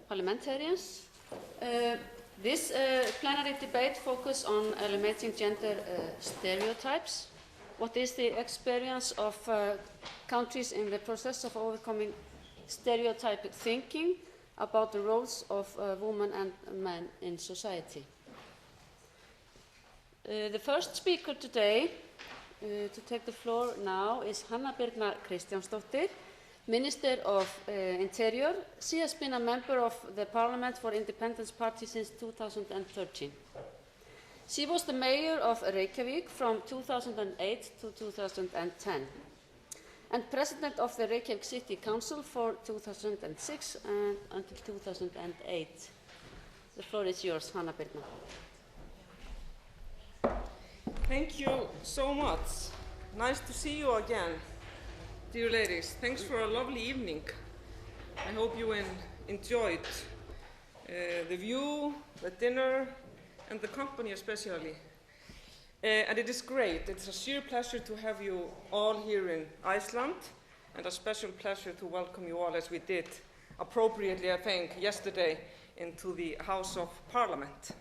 parliamentarians. This plenary debate focuses on eliminating gender stereotypes. What is the experience of countries in the process of overcoming stereotypic thinking about the roles of women and men in society? The first speaker today to take the floor now is Hanna Birna Kristjánsdóttir, Minister of Interior. She has been a member of the Parliament for Independence Party since 2013. She was the mayor of Reykjavík from 2008 to 2010 and president of the Reykjavík City Council for 2006 until 2008. The floor is yours, Hanna Birna. Thank you so much. Nice to see you again, dear ladies. Thanks for a lovely evening. I hope you enjoyed the view, the dinner, and the company especially. And it is great. It's a sheer pleasure to have you all here in Iceland, and a special pleasure to welcome you all, as we did appropriately, I think, yesterday into the House of Parliament.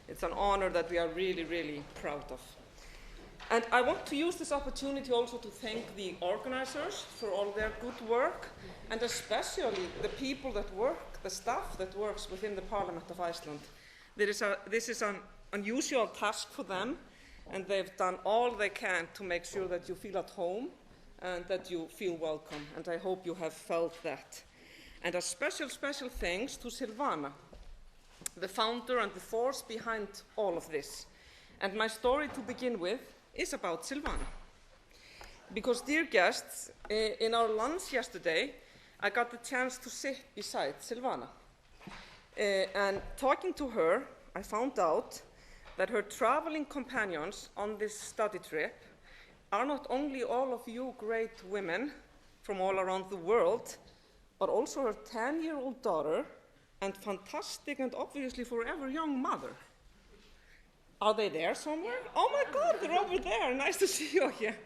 It's an honor that we are really, really proud of. And I want to use this opportunity also to thank the organizers for all their good work, and especially the people that work, the staff that works within the Parliament of Iceland. This is an unusual task for them, and they've done all they can to make sure that you feel at home and that you feel welcome, and I hope you have felt that. And a special, special thanks to Silvana, the founder and the force behind all of this. And my story to begin with is about Silvana. Because, dear guests, in our lunch yesterday, I got the chance to sit beside Silvana. And talking to her, I found out that her traveling companions on this study trip are not only all of you great women from all around the world, but also her 10-year-old daughter and fantastic and obviously forever young mother. Are they there somewhere? Oh my God, they're over there. Nice to see you again.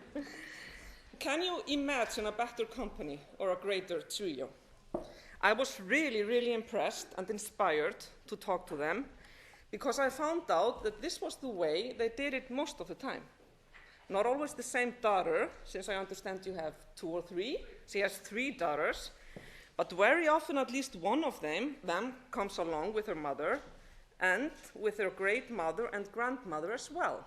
Can you imagine a better company or a greater trio? I was really, really impressed and inspired to talk to them, because I found out that this was the way they did it most of the time. Not always the same daughter, since I understand you have 2 or 3. She has 3 daughters. But very often, at least one of them comes along with her mother and with her great mother and grandmother as well.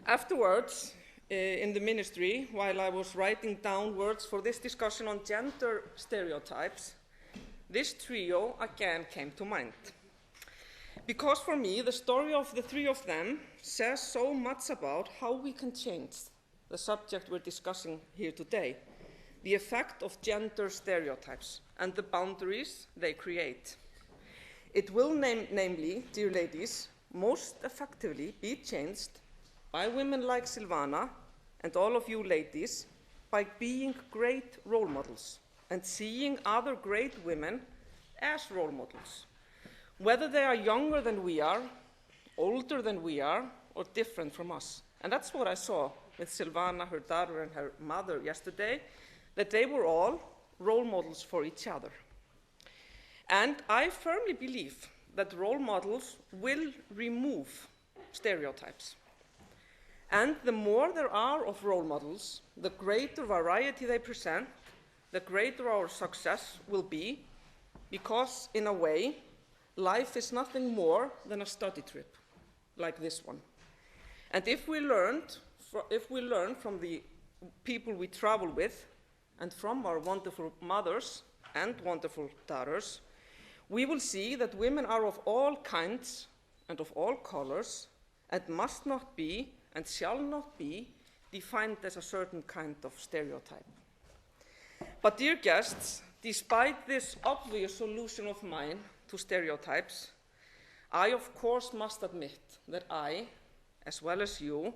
Afterwards, in the ministry, while I was writing down words for this discussion on gender stereotypes, this trio again came to mind. Because for me, the story of the 3 of them says so much about how we can change the subject we're discussing here today, the effect of gender stereotypes and the boundaries they create. It will namely, dear ladies, most effectively be changed by women like Silvana and all of you ladies by being great role models and seeing other great women as role models, whether they are younger than we are, older than we are, or different from us. And that's what I saw with Silvana, her daughter, and her mother yesterday, that they were all role models for each other. And I firmly believe that role models will remove stereotypes. And the more there are of role models, the greater variety they present, the greater our success will be, because in a way, life is nothing more than a study trip like this one. And if we learn from the people we travel with, and from our wonderful mothers and wonderful daughters, we will see that women are of all kinds and of all colors, and must not be and shall not be defined as a certain kind of stereotype. But dear guests, despite this obvious solution of mine to stereotypes, I of course must admit that I, as well as you,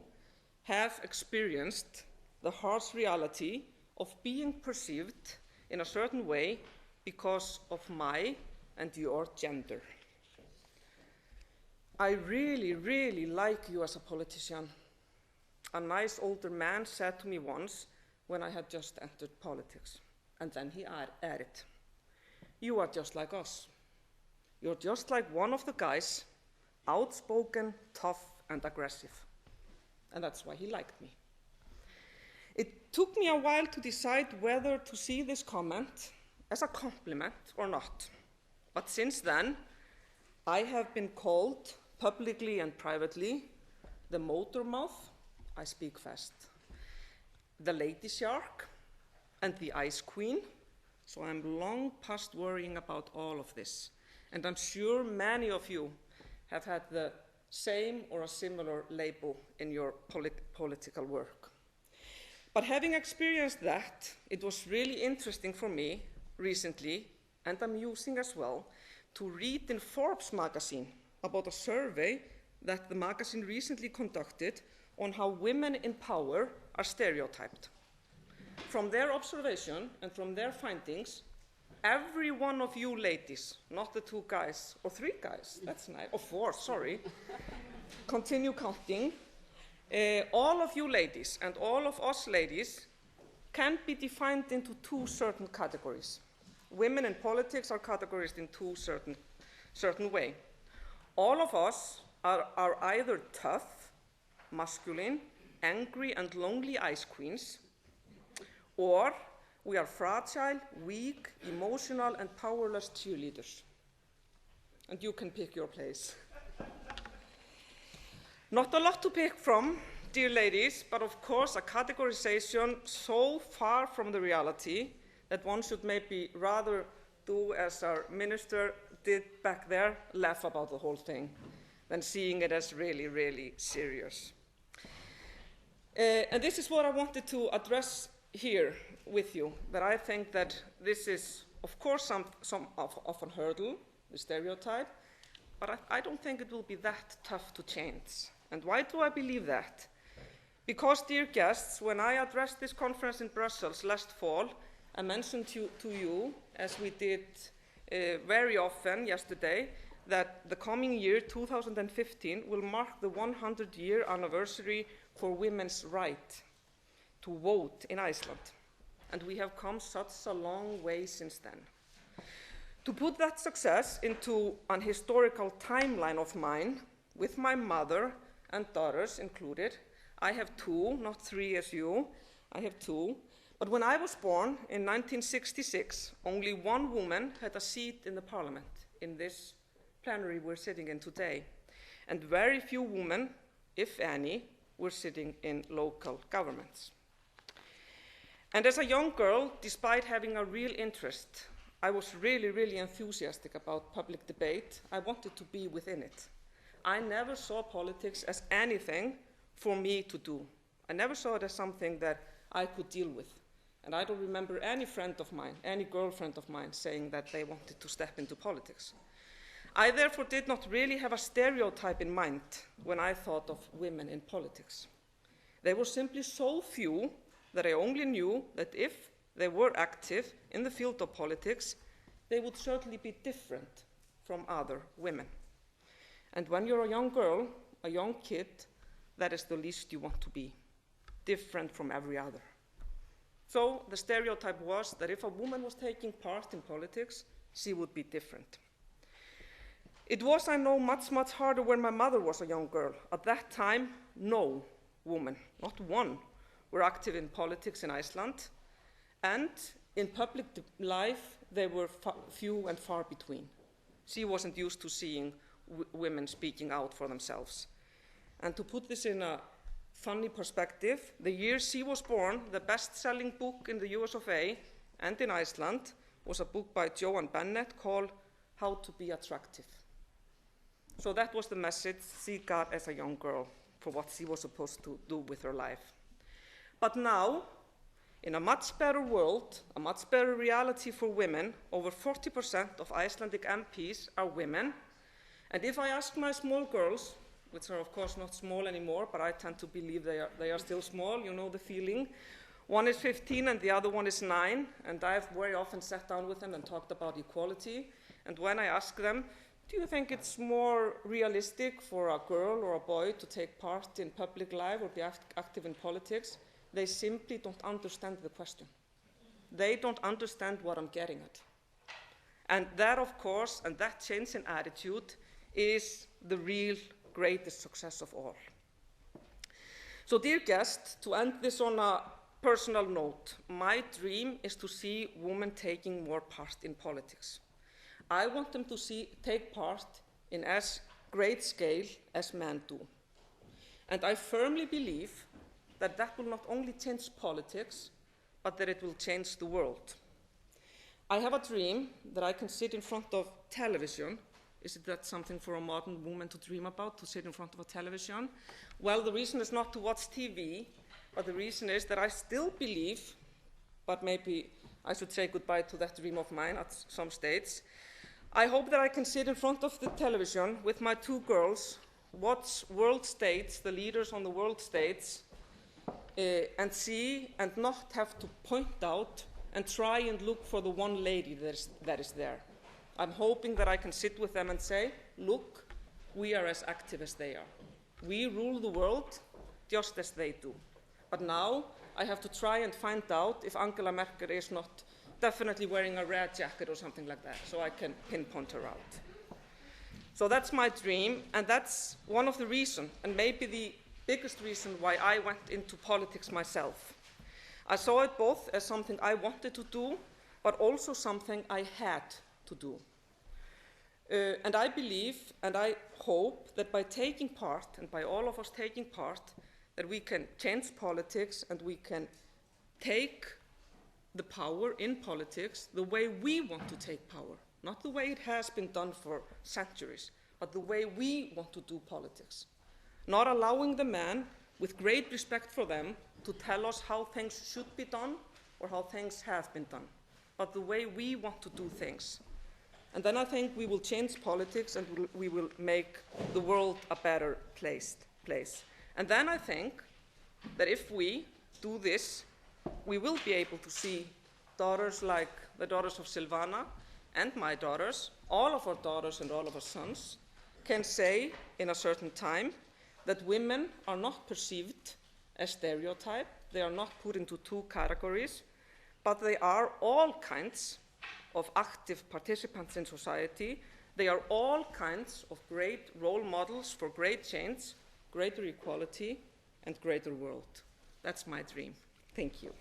have experienced the harsh reality of being perceived in a certain way because of my and your gender. I really, really like you as a politician. A nice older man said to me once when I had just entered politics. And then he added, "You are just like us. You're just like one of the guys, outspoken, tough, and aggressive." And that's why he liked me. It took me a while to decide whether to see this comment as a compliment or not. But since then, I have been called publicly and privately the motor mouth, I speak fast, the lady shark, and the ice queen. So I'm long past worrying about all of this. And I'm sure many of you have had the same or a similar label in your political work. But having experienced that, it was really interesting for me recently, and amusing as well, to read in Forbes magazine about a survey that the magazine recently conducted on how women in power are stereotyped. From their observation and from their findings, every one of you ladies, not the 2 guys, or 3 guys, that's nice, or 4, sorry, continue counting, all of you ladies and all of us ladies can be defined into 2 certain categories. Women in politics are categorized in 2 certain ways. All of us are either tough, masculine, angry and lonely ice queens, or we are fragile, weak, emotional and powerless cheerleaders. And you can pick your place. Not a lot to pick from, dear ladies, but of course a categorization so far from the reality that one should maybe rather do as our minister did back there, laugh about the whole thing, than seeing it as really, really serious. And this is what I wanted to address here with you, that I think that this is, of course, some of a hurdle, the stereotype, but I don't think it will be that tough to change. And why do I believe that? Because, dear guests, when I addressed this conference in Brussels last fall, I mentioned to you, as we did very often yesterday, that the coming year, 2015, will mark the 100-year anniversary for women's right to vote in Iceland. And we have come such a long way since then. To put that success into an historical timeline of mine, with my mother and daughters included, I have 2, not 3 as you, I have 2. But when I was born in 1966, only 1 woman had a seat in the parliament, in this plenary we're sitting in today. And very few women, if any, were sitting in local governments. And as a young girl, despite having a real interest, I was really, really enthusiastic about public debate. I wanted to be within it. I never saw politics as anything for me to do. I never saw it as something that I could deal with. And I don't remember any friend of mine, any girlfriend of mine, saying that they wanted to step into politics. I therefore did not really have a stereotype in mind when I thought of women in politics. They were simply so few that I only knew that if they were active in the field of politics, they would certainly be different from other women. And when you're a young girl, a young kid, that is the least you want to be, different from every other. So the stereotype was that if a woman was taking part in politics, she would be different. It was, I know, much, much harder when my mother was a young girl. At that time, no woman, not one, were active in politics in Iceland. And in public life, they were few and far between. She wasn't used to seeing women speaking out for themselves. And to put this in a funny perspective, the year she was born, the best-selling book in the US of A and in Iceland was a book by Joan Bennett called How to Be Attractive. So that was the message she got as a young girl for what she was supposed to do with her life. But now, in a much better world, a much better reality for women, over 40% of Icelandic MPs are women. And if I ask my small girls, which are of course not small anymore, but I tend to believe they are still small, you know the feeling. One is 15 and the other one is 9, and I've very often sat down with them and talked about equality. And when I ask them, do you think it's more realistic for a girl or a boy to take part in public life or be active in politics? They simply don't understand the question. they don't understand what I'm getting at. And that, of course, and that change in attitude is the real greatest success of all. So, dear guests, to end this on a personal note, my dream is to see women taking more part in politics. I want them to take part in as great scale as men do. And I firmly believe that that will not only change politics, but that it will change the world. I have a dream that I can sit in front of television. Isn't that something for a modern woman to dream about, to sit in front of a television? Well, the reason is not to watch TV, but the reason is that I still believe, but maybe I should say goodbye to that dream of mine at some stage. I hope that I can sit in front of the television with my two girls, watch world states, the leaders on the world stage, and see and not have to point out and try and look for the one lady that is there. I'm hoping that I can sit with them and say, look, we are as active as they are. We rule the world just as they do. But now I have to try and find out if Angela Merkel is not definitely wearing a red jacket or something like that, so I can pinpoint her out. So that's my dream, and that's one of the reasons, and maybe the biggest reason why I went into politics myself. I saw it both as something I wanted to do, but also something I had to do. And I believe and I hope that by taking part, and by all of us taking part, that we can change politics and we can take the power in politics the way we want to take power, not the way it has been done for centuries, but the way we want to do politics. Not allowing the men, with great respect for them, to tell us how things should be done or how things have been done, but the way we want to do things. And then I think we will change politics and we will make the world a better place. And then I think that if we do this, we will be able to see daughters like the daughters of Silvana and my daughters, all of our daughters and all of our sons, can say in a certain time that women are not perceived as stereotype, they are not put into two categories, but they are all kinds of active participants in society. They are all kinds of great role models for great change, greater equality, and greater world. That's my dream. Thank you.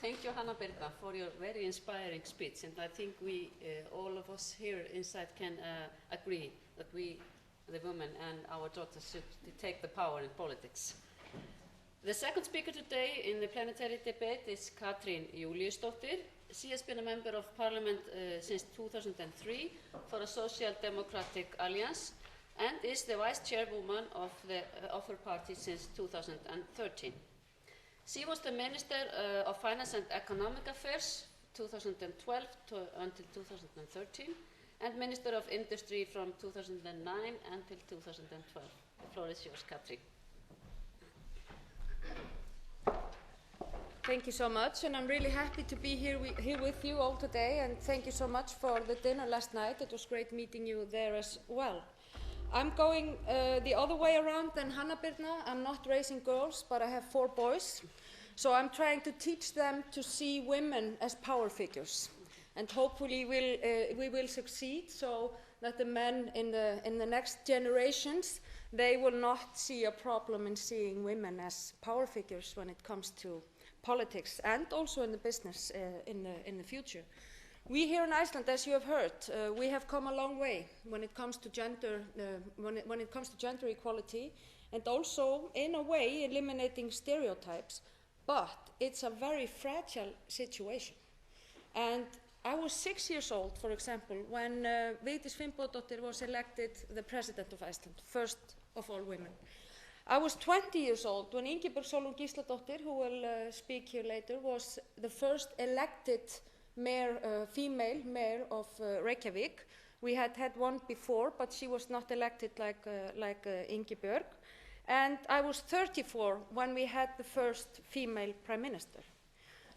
Thank you, Hanna Birna, for your very inspiring speech. And I think we, all of us here inside, can agree that we, the women and our daughters, should take the power in politics. The second speaker today in the plenary debate is Katrín Júlíusdóttir. She has been a member of Parliament since 2003 for a Social Democratic Alliance and is the vice chairwoman of her party since 2013. She was the Minister of Finance and Economic Affairs 2012 until 2013 and Minister of Industry from 2009 until 2012. The floor is yours, Katrín. Thank you so much, and I'm really happy to be here with you all today, and thank you so much for the dinner last night. It was great meeting you there as well. I'm going the other way around than Hanna Birna. I'm not raising girls, but I have 4 boys. So I'm trying to teach them to see women as power figures. And hopefully we will succeed so that the men in the next generations, they will not see a problem in seeing women as power figures when it comes to politics and also in the business in the future. We here in Iceland, as you have heard, we have come a long way when it comes to gender equality, and also in a way eliminating stereotypes. But it's a very fragile situation. And I was 6 years old, for example, when Vigdís Finnbogadóttir was elected the president of Iceland, first of all women. I was 20 years old when Ingibjörg Sólrún Gísladóttir, who will speak here later, was the first elected mayor, female mayor of Reykjavik. We had one before, but she was not elected like Ingibjörg. And I was 34 when we had the first female prime minister.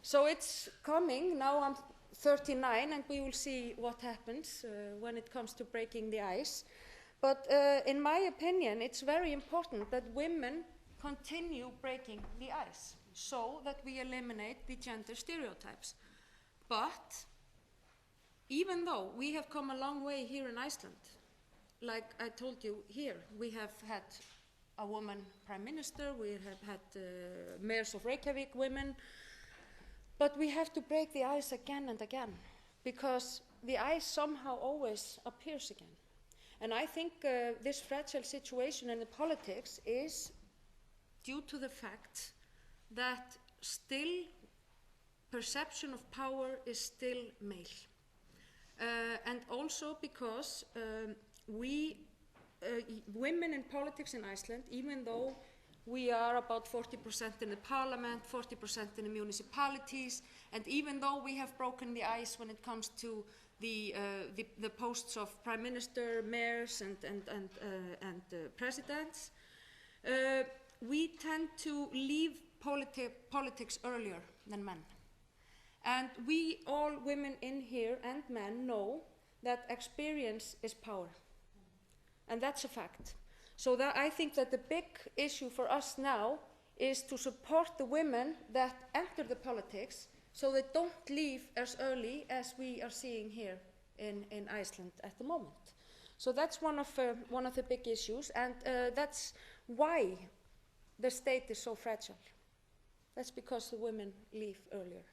So it's coming. Now I'm 39, and we will see what happens when it comes to breaking the ice. But in my opinion, it's very important that women continue breaking the ice so that we eliminate the gender stereotypes. But even though we have come a long way here in Iceland, like I told you here, we have had a woman prime minister, we have had mayors of Reykjavik women, but we have to break the ice again and again, because the ice somehow always appears again. And I think this fragile situation in the politics is due to the fact that still perception of power is still male. And also because women in politics in Iceland, even though we are about 40% in the parliament, 40% in the municipalities, and even though we have broken the ice when it comes to the posts of prime minister, mayors, and presidents, we tend to leave politics earlier than men. And we, all women in here and men, know that experience is power. And that's a fact. So that I think that the big issue for us now is to support the women that enter the politics so they don't leave as early as we are seeing here in Iceland at the moment. So that's one of the big issues, and that's why the state is so fragile. That's because the women leave earlier.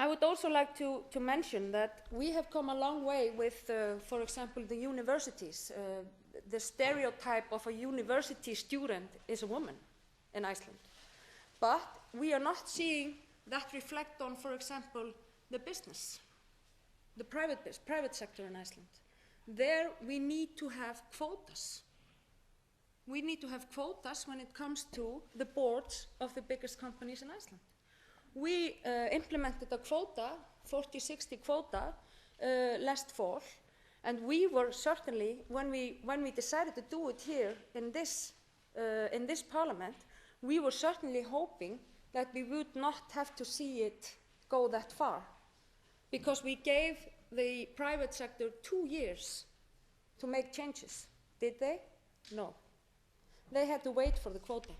I would also like to mention that we have come a long way with, for example, the universities. The stereotype of a university student is a woman in Iceland. But we are not seeing that reflect on, for example, the business, the private sector in Iceland. There we need to have quotas. We need to have quotas when it comes to the boards of the biggest companies in Iceland. We implemented a quota, 40-60 quota, last fall, and we were certainly, when we decided to do it here in this parliament, we were certainly hoping that we would not have to see it go that far, because we gave the private sector 2 years to make changes. Did they? No. They had to wait for the quota.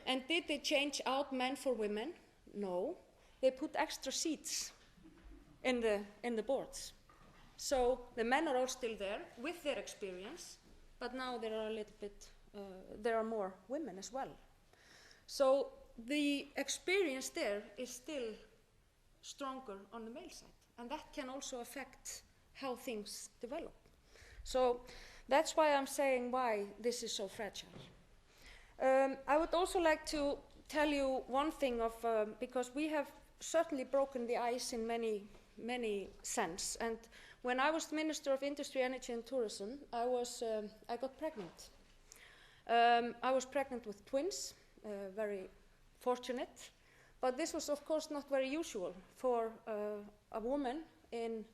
And did they change out men for women? No. They put extra seats in the boards. So the men are all still there with their experience, but now there are a little bit, there are more women as well. So the experience there is still stronger on the male side, and that can also affect how things develop. So that's why I'm saying why this is so fragile. I would also like to tell you one thing of, because we have certainly broken the ice in many sense. And when I was Minister of Industry, Energy and Tourism, I got pregnant. I was pregnant with twins, very fortunate. But this was, of course, not very usual for a woman in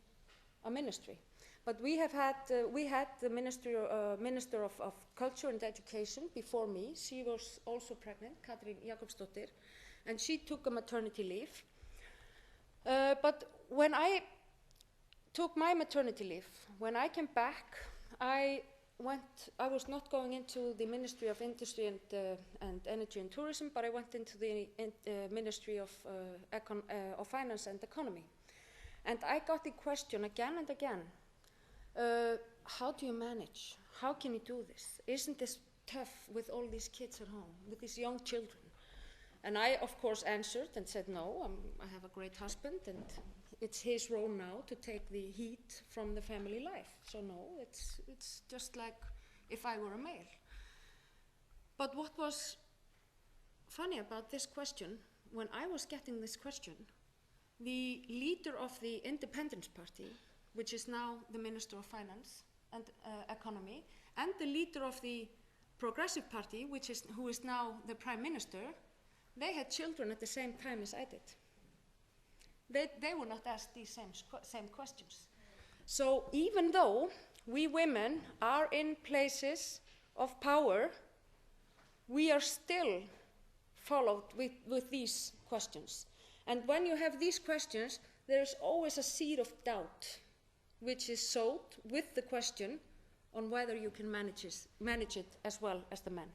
a ministry. But we had the Minister of Culture and Education before me. She was also pregnant, Katrín Jakobsdóttir, and she took a maternity leave. But when I took my maternity leave, when I came back, I was not going into the Ministry of Industry and Energy and Tourism, but I went into the Ministry of Finance and Economy. And I got the question again and again, how do you manage? How can you do this? Isn't this tough with all these kids at home, with these young children? And I, of course, answered and said, no, I have a great husband, and it's his role now to take the heat from the family life. So no, it's just like if I were a male. But what was funny about this question, when I was getting this question, the leader of the Independence Party, which is now the Minister of Finance and Economy, and the leader of the Progressive Party, who is now the Prime Minister, they had children at the same time as I did. They were not asked these same questions. So even though we women are in places of power, we are still followed with these questions. And when you have these questions, there is always a seed of doubt, which is sowed with the question, on whether you can manage it as well as the men.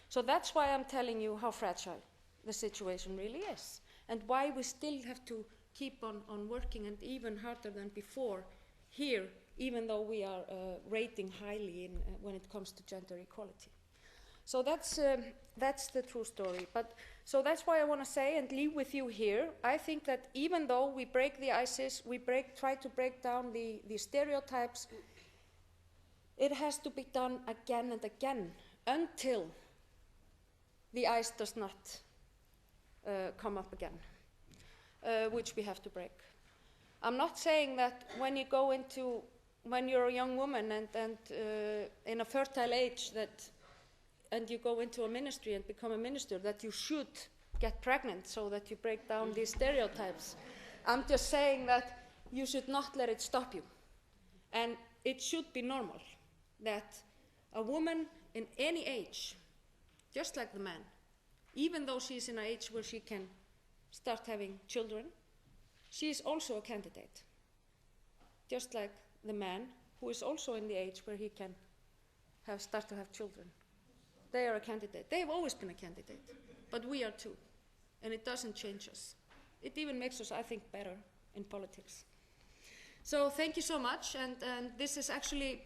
So that's why I'm telling you how fragile the situation really is, and why we still have to keep on working, and even harder than before here, even though we are rating highly when it comes to gender equality. So that's the true story. So that's why I want to say and leave with you here. I think that even though we break the ices, we try to break down the stereotypes, it has to be done again and again until the ice does not come up again, which we have to break. I'm not saying that when you're a young woman and in a fertile age and you go into a ministry and become a minister, that you should get pregnant so that you break down these stereotypes. I'm just saying that you should not let it stop you. And it should be normal that a woman in any age, just like the man, even though she's in an age where she can start having children, she is also a candidate. Just like the man who is also in the age where he can start to have children. They are a candidate. They have always been a candidate, but we are too, and it doesn't change us. It even makes us, I think, better in politics. So thank you so much, and this is actually,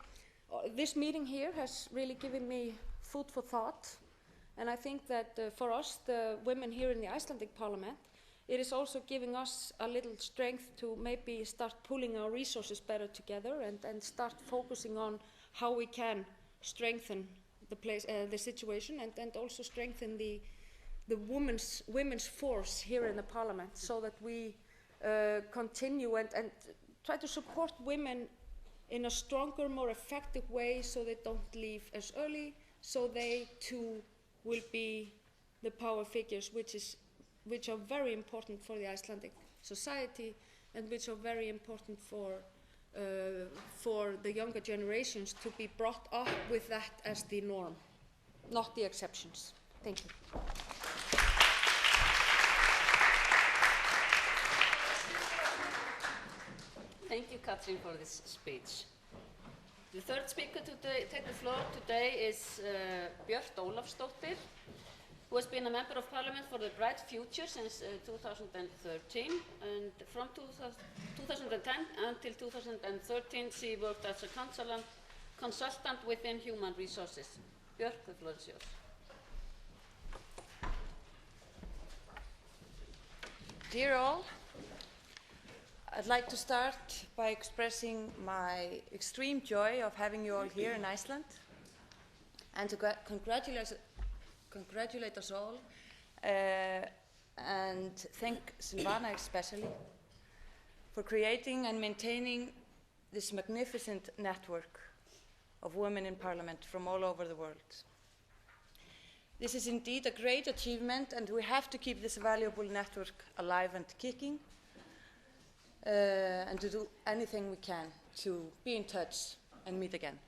this meeting here has really given me food for thought, and I think that for us, the women here in the Icelandic Parliament, it is also giving us a little strength to maybe start pulling our resources better together and start focusing on how we can strengthen the situation and also strengthen the women's force here in the Parliament, so that we continue and try to support women in a stronger, more effective way, so they don't leave as early, so they too will be the power figures which are very important for the Icelandic society and which are very important for the younger generations to be brought up with that as the norm, not the exceptions. Thank you. Thank you, Katrín, for this speech. The third speaker to take the floor today is Björt Ólafsdóttir, who has been a member of Parliament for the Bright Future since 2013, and from 2010 until 2013 she worked as a consultant within human resources. Björk, the floor is yours. Dear all, I'd like to start by expressing my extreme joy of having you all here in Iceland, and to congratulate us all, and thank Silvana especially for creating and maintaining this magnificent network of women in Parliament from all over the world. This is indeed a great achievement, and we have to keep this valuable network alive and kicking, and to do anything we can to be in touch and meet again.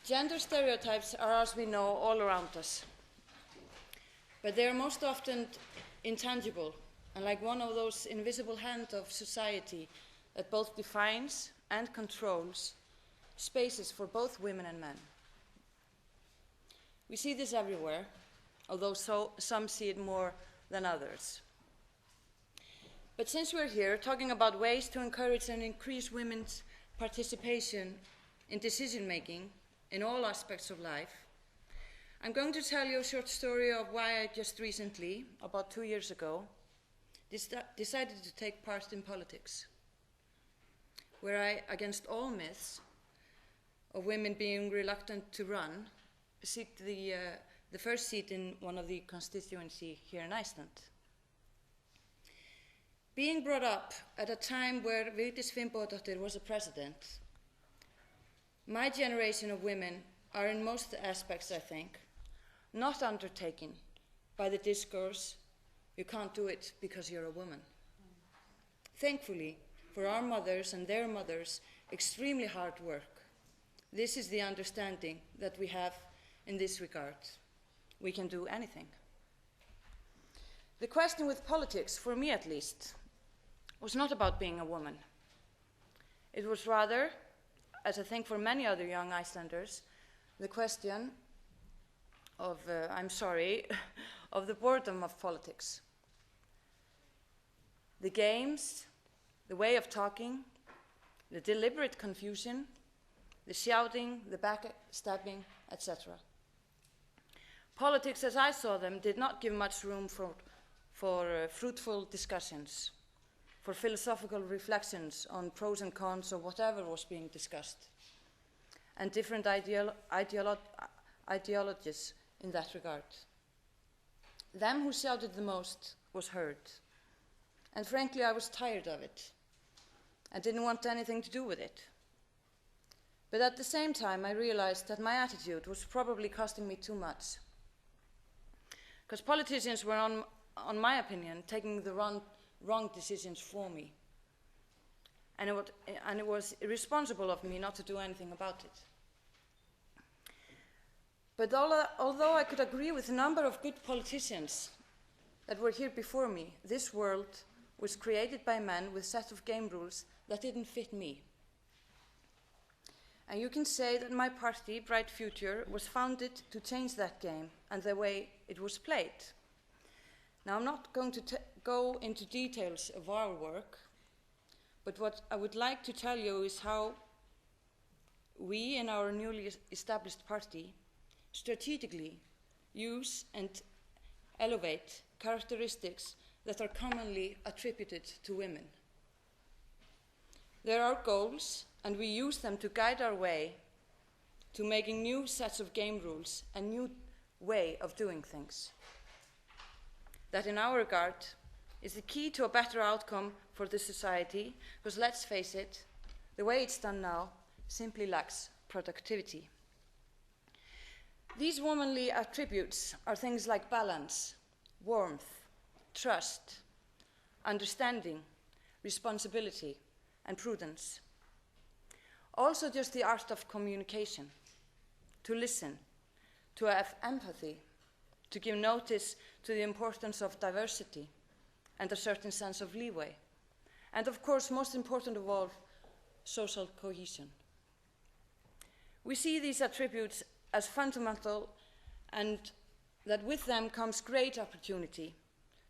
Gender stereotypes are, as we know, all around us, but they are most often intangible and like one of those invisible hands of society that both defines and controls spaces for both women and men. We see this everywhere, although some see it more than others. But since we're here talking about ways to encourage and increase women's participation in decision-making in all aspects of life, I'm going to tell you a short story of why I just recently, about 2 years ago, decided to take part in politics, where I, against all myths of women being reluctant to run, seek the first seat in one of the constituencies here in Iceland. Being brought up at a time where Vigdís Finnbogadóttir was a president, my generation of women are in most aspects, I think, not undertaken by the discourse, you can't do it because you're a woman. Thankfully, for our mothers and their mothers, extremely hard work, this is the understanding that we have in this regard. We can do anything. The question with politics, for me at least, was not about being a woman. It was rather as I think for many other young Icelanders, the question of, I'm sorry, of the boredom of politics. The games, the way of talking, the deliberate confusion, the shouting, the backstabbing, etc. Politics, as I saw them, did not give much room for fruitful discussions, for philosophical reflections on pros and cons of whatever was being discussed, and different ideologies in that regard. Them who shouted the most was heard, and frankly I was tired of it. I didn't want anything to do with it. But at the same time I realized that my attitude was probably costing me too much, because politicians were, on my opinion, taking the wrong decisions for me. And it was irresponsible of me not to do anything about it. But although I could agree with a number of good politicians that were here before me, this world was created by men with a set of game rules that didn't fit me. And you can say that my party, Bright Future, was founded to change that game and the way it was played. Now, I'm not going to go into details of our work, but what I would like to tell you is how we in our newly established party strategically use and elevate characteristics that are commonly attributed to women. They're our goals, and we use them to guide our way to making new sets of game rules and new way of doing things. That, in our regard, is the key to a better outcome for the society, because let's face it, the way it's done now simply lacks productivity. These womanly attributes are things like balance, warmth, trust, understanding, responsibility, and prudence. Also just the art of communication, to listen, to have empathy, to give notice to the importance of diversity and a certain sense of leeway. And of course, most important of all, social cohesion. We see these attributes as fundamental, and that with them comes great opportunity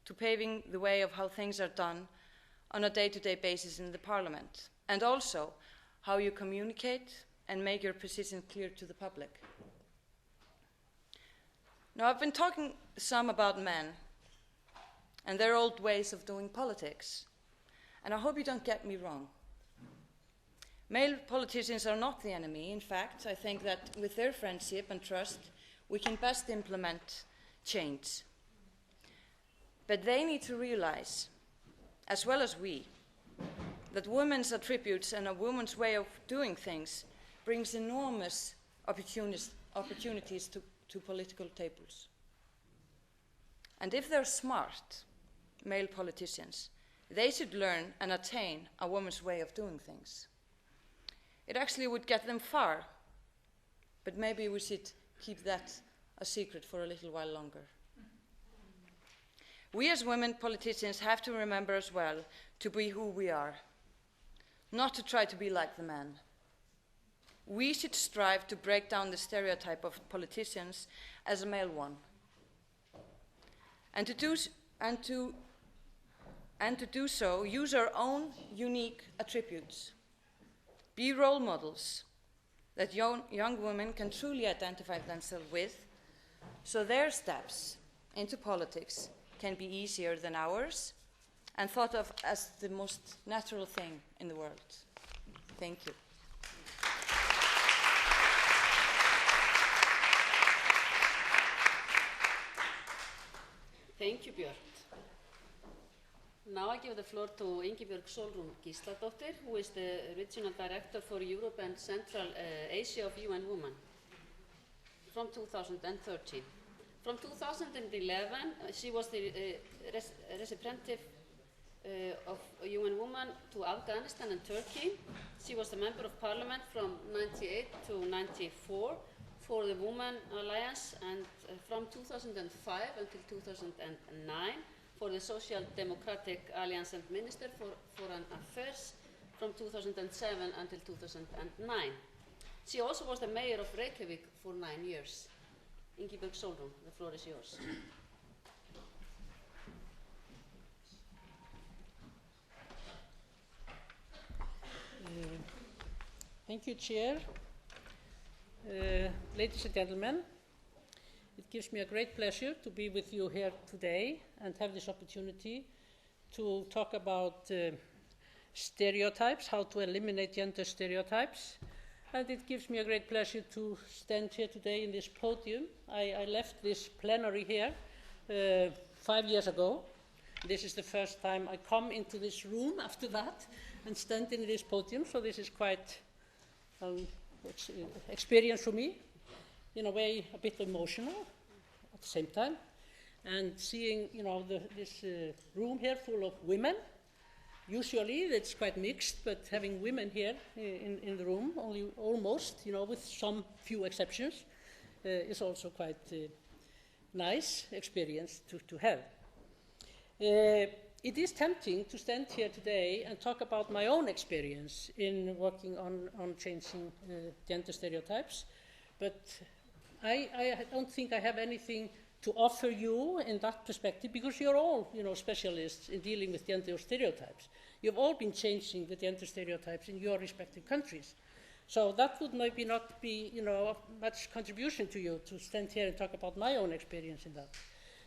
to paving the way of how things are done on a day-to-day basis in the Parliament, and also how you communicate and make your position clear to the public. Now, I've been talking some about men and their old ways of doing politics, and I hope you don't get me wrong. Male politicians are not the enemy. In fact, I think that with their friendship and trust, we can best implement change. But they need to realize, as well as we, that women's attributes and a woman's way of doing things brings enormous opportunities to political tables. And if they're smart, male politicians, they should learn and attain a woman's way of doing things. It actually would get them far, but maybe we should keep that a secret for a little while longer. We as women politicians have to remember as well to be who we are, not to try to be like the man. We should strive to break down the stereotype of politicians as a male one, and to do so, use our own unique attributes. Be role models that young women can truly identify themselves with, so their steps into politics can be easier than ours and thought of as the most natural thing in the world. Thank you. Thank you, Björk. Now I give the floor to Ingibjörg Sólrún Gísladóttir, who is the Regional Director for Europe and Central Asia of UN Women from 2013. From 2011, she was the representative of UN Women to Afghanistan and Turkey. She was a member of parliament from 1998 to 1994 for the Women Alliance, and from 2005 until 2009 for the Social Democratic Alliance, and Minister for Foreign Affairs from 2007 until 2009. She also was the mayor of Reykjavik for 9 years. Ingibjörg Sólrún, the floor is yours. Thank you, Chair. Ladies and gentlemen, it gives me a great pleasure to be with you here today and have this opportunity to talk about stereotypes, how to eliminate gender stereotypes. And it gives me a great pleasure to stand here today in this podium. I left this plenary here 5 years ago. This is the first time I come into this room after that and stand in this podium, so this is quite experience for me, in a way a bit emotional at the same time. And seeing, this room here full of women, usually it's quite mixed, but having women here in the room, almost, with some few exceptions, is also quite nice experience to have. It is tempting to stand here today and talk about my own experience in working on changing gender stereotypes, but I don't think I have anything to offer you in that perspective, because you're all, specialists in dealing with gender stereotypes. You've all been changing the gender stereotypes in your respective countries. So that would maybe not be, of much contribution to you to stand here and talk about my own experience in that.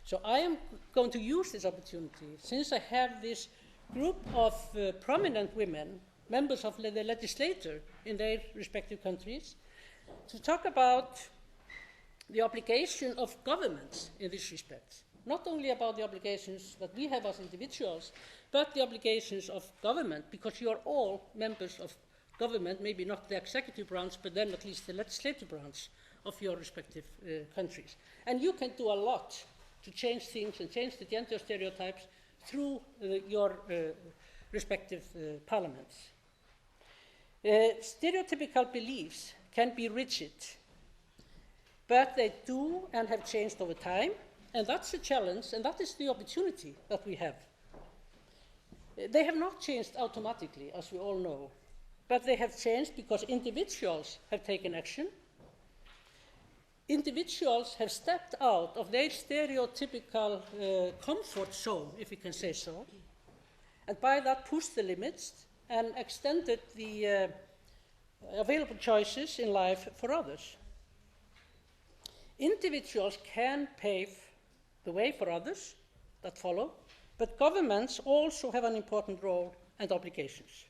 So I am going to use this opportunity, since I have this group of prominent women, members of the legislature in their respective countries, to talk about the obligation of governments in this respect. Not only about the obligations that we have as individuals, but the obligations of government, because you are all members of government, maybe not the executive branch, but then at least the legislative branch of your respective countries. And you can do a lot to change things and change the gender stereotypes through your respective parliaments. Stereotypical beliefs can be rigid, but they do and have changed over time, and that's the challenge, and that is the opportunity that we have. They have not changed automatically, as we all know, but they have changed because individuals have taken action. Individuals have stepped out of their stereotypical comfort zone, if we can say so, and by that pushed the limits and extended the available choices in life for others. Individuals can pave the way for others that follow, but governments also have an important role and obligations.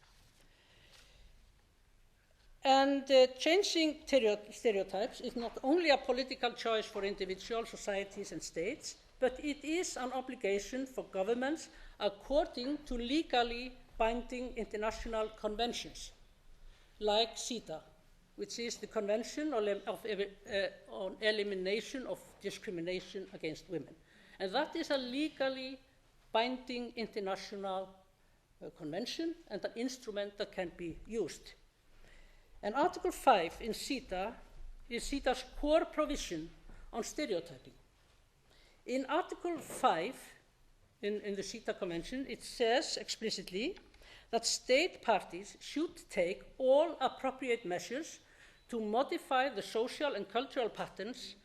And changing stereotypes is not only a political choice for individuals, societies, and states, but it is an obligation for governments according to legally binding international conventions, like CETA, which is the Convention on Elimination of Discrimination Against Women. And that is a legally binding international convention and an instrument that can be used. And Article 5 in CETA is CETA's core provision on stereotyping. In Article 5 in the CETA Convention, it says explicitly that state parties should take all appropriate measures to modify the social and cultural patterns,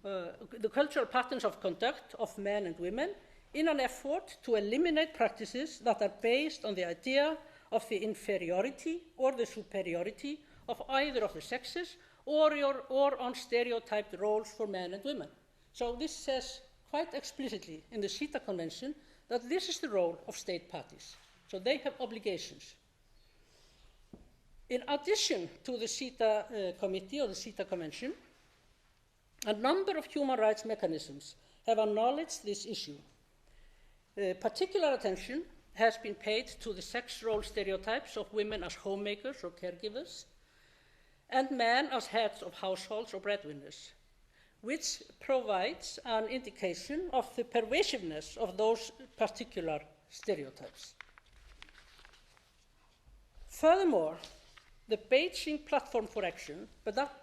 of conduct of men and women in an effort to eliminate practices that are based on the idea of the inferiority or the superiority of either of the sexes or on stereotyped roles for men and women. So this says quite explicitly in the CETA Convention that this is the role of state parties. So they have obligations. In addition to the CETA Committee or the CETA Convention, a number of human rights mechanisms have acknowledged this issue. Particular attention has been paid to the sex role stereotypes of women as homemakers or caregivers, and men as heads of households or breadwinners, which provides an indication of the pervasiveness of those particular stereotypes. Furthermore, the Beijing Platform for Action, but that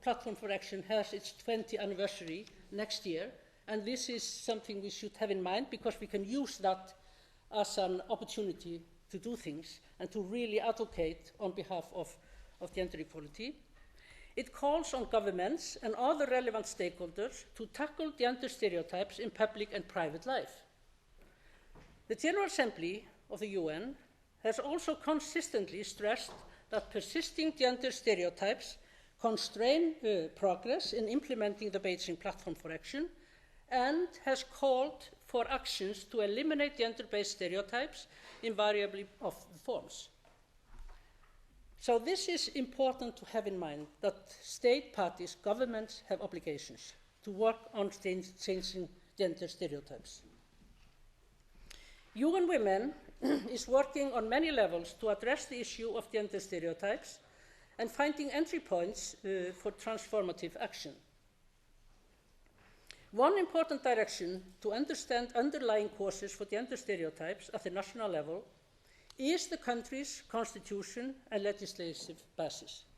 Platform for Action has its 20th anniversary next year, and this is something we should have in mind because we can use that as an opportunity to do things and to really advocate on behalf of gender equality. It calls on governments and other relevant stakeholders to tackle gender stereotypes in public and private life. The General Assembly of the UN has also consistently stressed that persisting gender stereotypes constrain progress in implementing the Beijing Platform for Action, and has called for actions to eliminate gender-based stereotypes in variety of forms. So this is important to have in mind, that state parties, governments have obligations to work on changing gender stereotypes. UN Women is working on many levels to address the issue of gender stereotypes and finding entry points for transformative action. One important direction to understand underlying causes for gender stereotypes at the national level is the country's constitution and legislative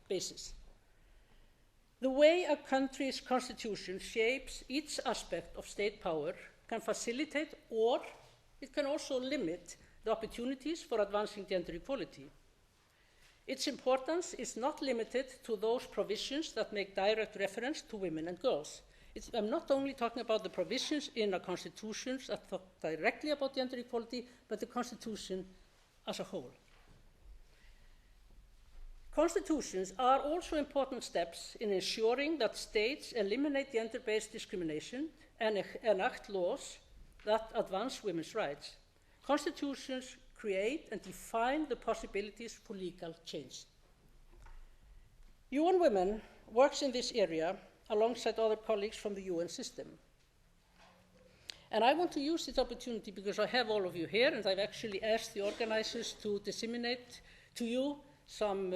basis. The way a country's constitution shapes each aspect of state power can facilitate, or it can also limit, the opportunities for advancing gender equality. Its importance is not limited to those provisions that make direct reference to women and girls. I'm not only talking about the provisions in our constitutions that talk directly about gender equality, but the Constitution as a whole. Constitutions are also important steps in ensuring that states eliminate gender-based discrimination and enact laws that advance women's rights. Constitutions create and define the possibilities for legal change. UN Women works in this area alongside other colleagues from the UN system. And I want to use this opportunity because I have all of you here, and I've actually asked the organizers to disseminate to you some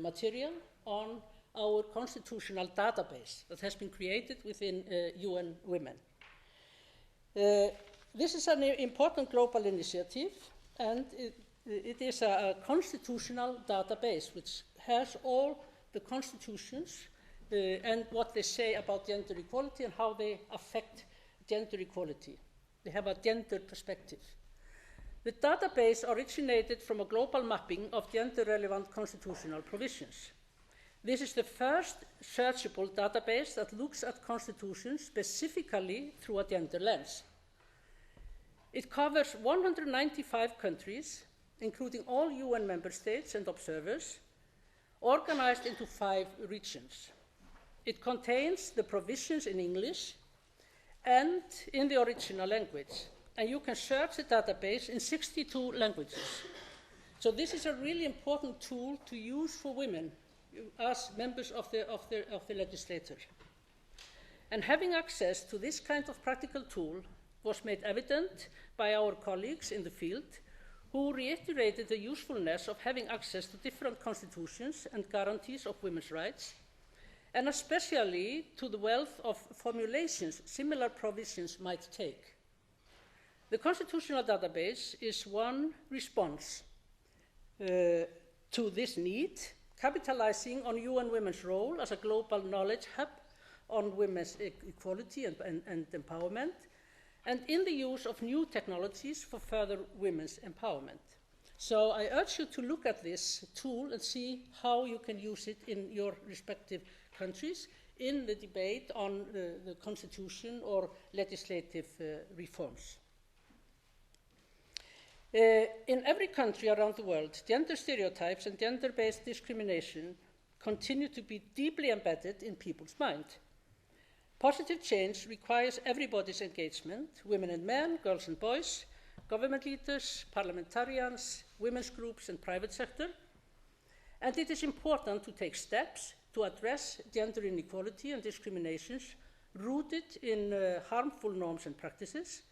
material on our constitutional database that has been created within UN Women. This is an important global initiative, and it is a constitutional database which has all the constitutions and what they say about gender equality and how they affect gender equality. They have a gender perspective. The database originated from a global mapping of gender-relevant constitutional provisions. This is the first searchable database that looks at constitutions specifically through a gender lens. It covers 195 countries, including all UN member states and observers, organized into 5 regions. It contains the provisions in English and in the original language, and you can search the database in 62 languages. So this is a really important tool to use for women as members of the legislature. And having access to this kind of practical tool was made evident by our colleagues in the field, who reiterated the usefulness of having access to different constitutions and guarantees of women's rights, and especially to the wealth of formulations similar provisions might take. The constitutional database is one response to this need, capitalizing on UN Women's role as a global knowledge hub on women's equality and empowerment, and in the use of new technologies for further women's empowerment. So I urge you to look at this tool and see how you can use it in your respective countries in the debate on the constitution or legislative reforms. In every country around the world, gender stereotypes and gender-based discrimination continue to be deeply embedded in people's mind. Positive change requires everybody's engagement, women and men, girls and boys, government leaders, parliamentarians, women's groups and private sector. And it is important to take steps to address gender inequality and discriminations rooted in harmful norms and practices,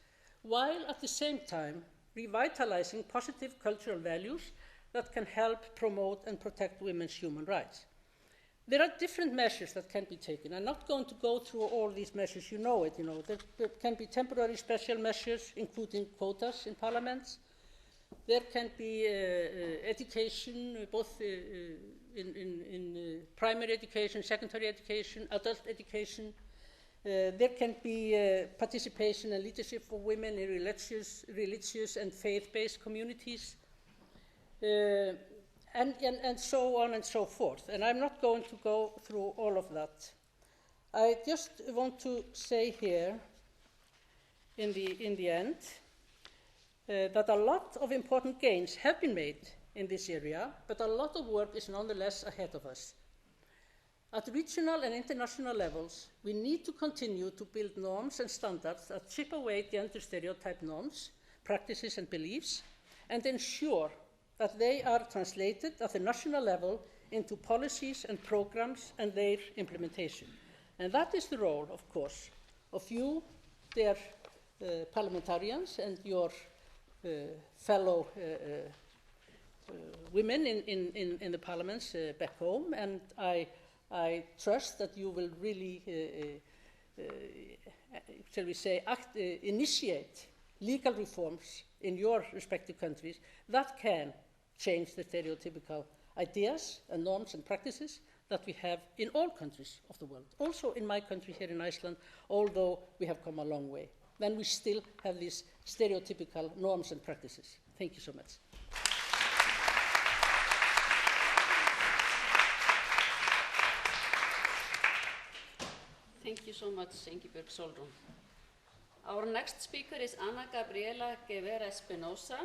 while at the same time revitalizing positive cultural values that can help promote and protect women's human rights. There are different measures that can be taken. I'm not going to go through all these measures, you know it. There can be temporary special measures, including quotas in parliaments. There can be education, both in primary education, secondary education, adult education. There can be participation and leadership for women in religious and faith-based communities. and so on and so forth. And I'm not going to go through all of that. I just want to say here, in the end, that a lot of important gains have been made in this area, but a lot of work is nonetheless ahead of us. At regional and international levels, we need to continue to build norms and standards that chip away gender stereotype norms, practices and beliefs, and ensure that they are translated at the national level into policies and programs and their implementation. And that is the role, of course, of you, dear parliamentarians, and your fellow women in the parliaments back home, and I trust that you will really, shall we say, initiate legal reforms in your respective countries that can change the stereotypical ideas and norms and practices that we have in all countries of the world. Also in my country here in Iceland, although we have come a long way, then we still have these stereotypical norms and practices. Thank you so much. Thank you so much, Ingibjörg Sólrún. Our next speaker is Ana Gabriela Guevara Espinosa.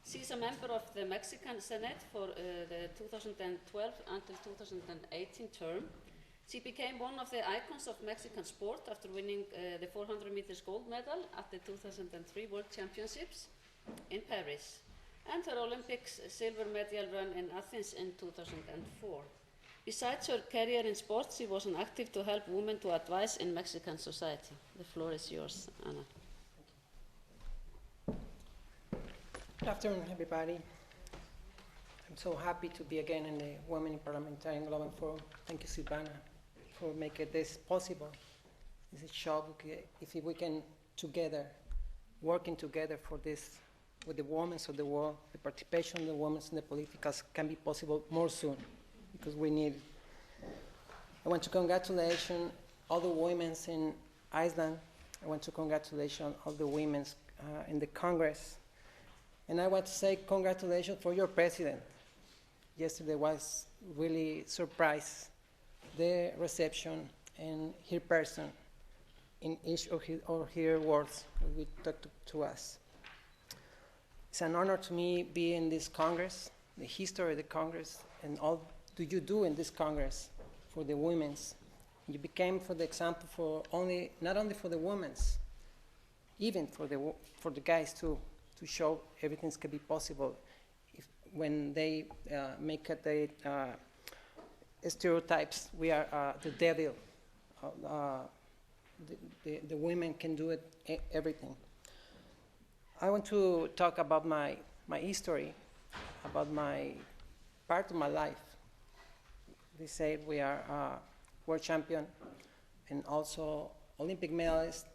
She's a member of the Mexican Senate for the 2012 until 2018 term. She became one of the icons of Mexican sport after winning the 400 meters gold medal at the 2003 World Championships in Paris, and her Olympics silver medal run in Athens in 2004. Besides her career in sports, she was active to help women to advance in Mexican society. The floor is yours, Ana. Good afternoon, everybody. I'm so happy to be again in the Women in Parliamentarian Global Forum. Thank you, Silvana, for making this possible. This is show if we can together, working together for this, with the women of the world, the participation of the women in the politicals can be possible more soon, because we need it. I want to congratulate all the women in Iceland. I want to congratulate all the women in the Congress. And I want to say congratulations for your president. Yesterday was really surprised, the reception and her person in each of his or her words when we talked to us. It's an honor to me be in this Congress, the history of the Congress, and all do you do in this Congress for the women's. You became, for the example, for not only for the women's, even for the guys too, to show everything can be possible when they make it the stereotypes. We are the devil. The women can do it, everything. I want to talk about my history, about my part of my life. They say we are world champion and also Olympic medalist.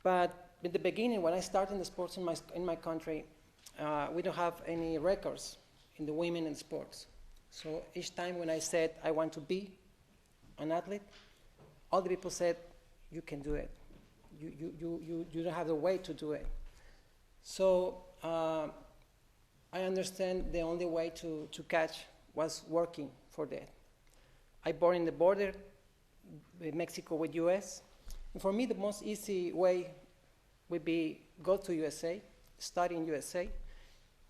But in the beginning, when I started in the sports in my country, we don't have any records in the women in sports. So each time when I said I want to be an athlete, all the people said, you can do it. You don't have the way to do it. So I understand the only way to catch was working for that. I born in the border with Mexico with US. And for me, the most easy way would be go to USA, study in USA.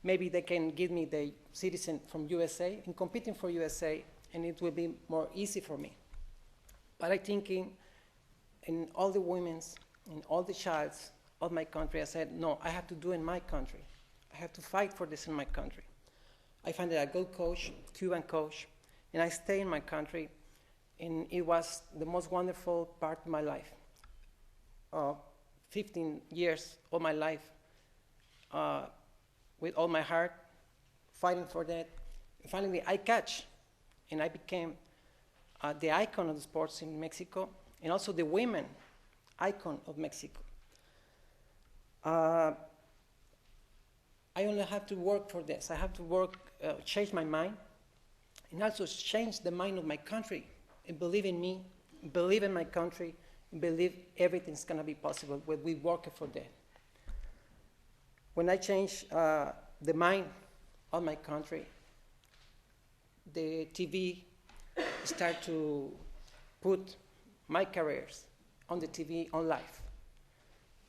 Maybe they can give me the citizen from USA and competing for USA, and it will be more easy for me. But I thinking in all the women's, in all the childs of my country, I said, no, I have to do in my country. I have to fight for this in my country. I found a good coach, Cuban coach, and I stay in my country, and it was the most wonderful part of my life. 15 years of my life with all my heart, fighting for that. And finally, I catch, and I became the icon of the sports in Mexico, and also the women icon of Mexico. I only have to work for this. I have to work, change my mind, and also change the mind of my country, and believe in me, believe in my country, and believe everything's gonna be possible when we work for that. When I change the mind of my country, the TV started to put my careers on the TV on live.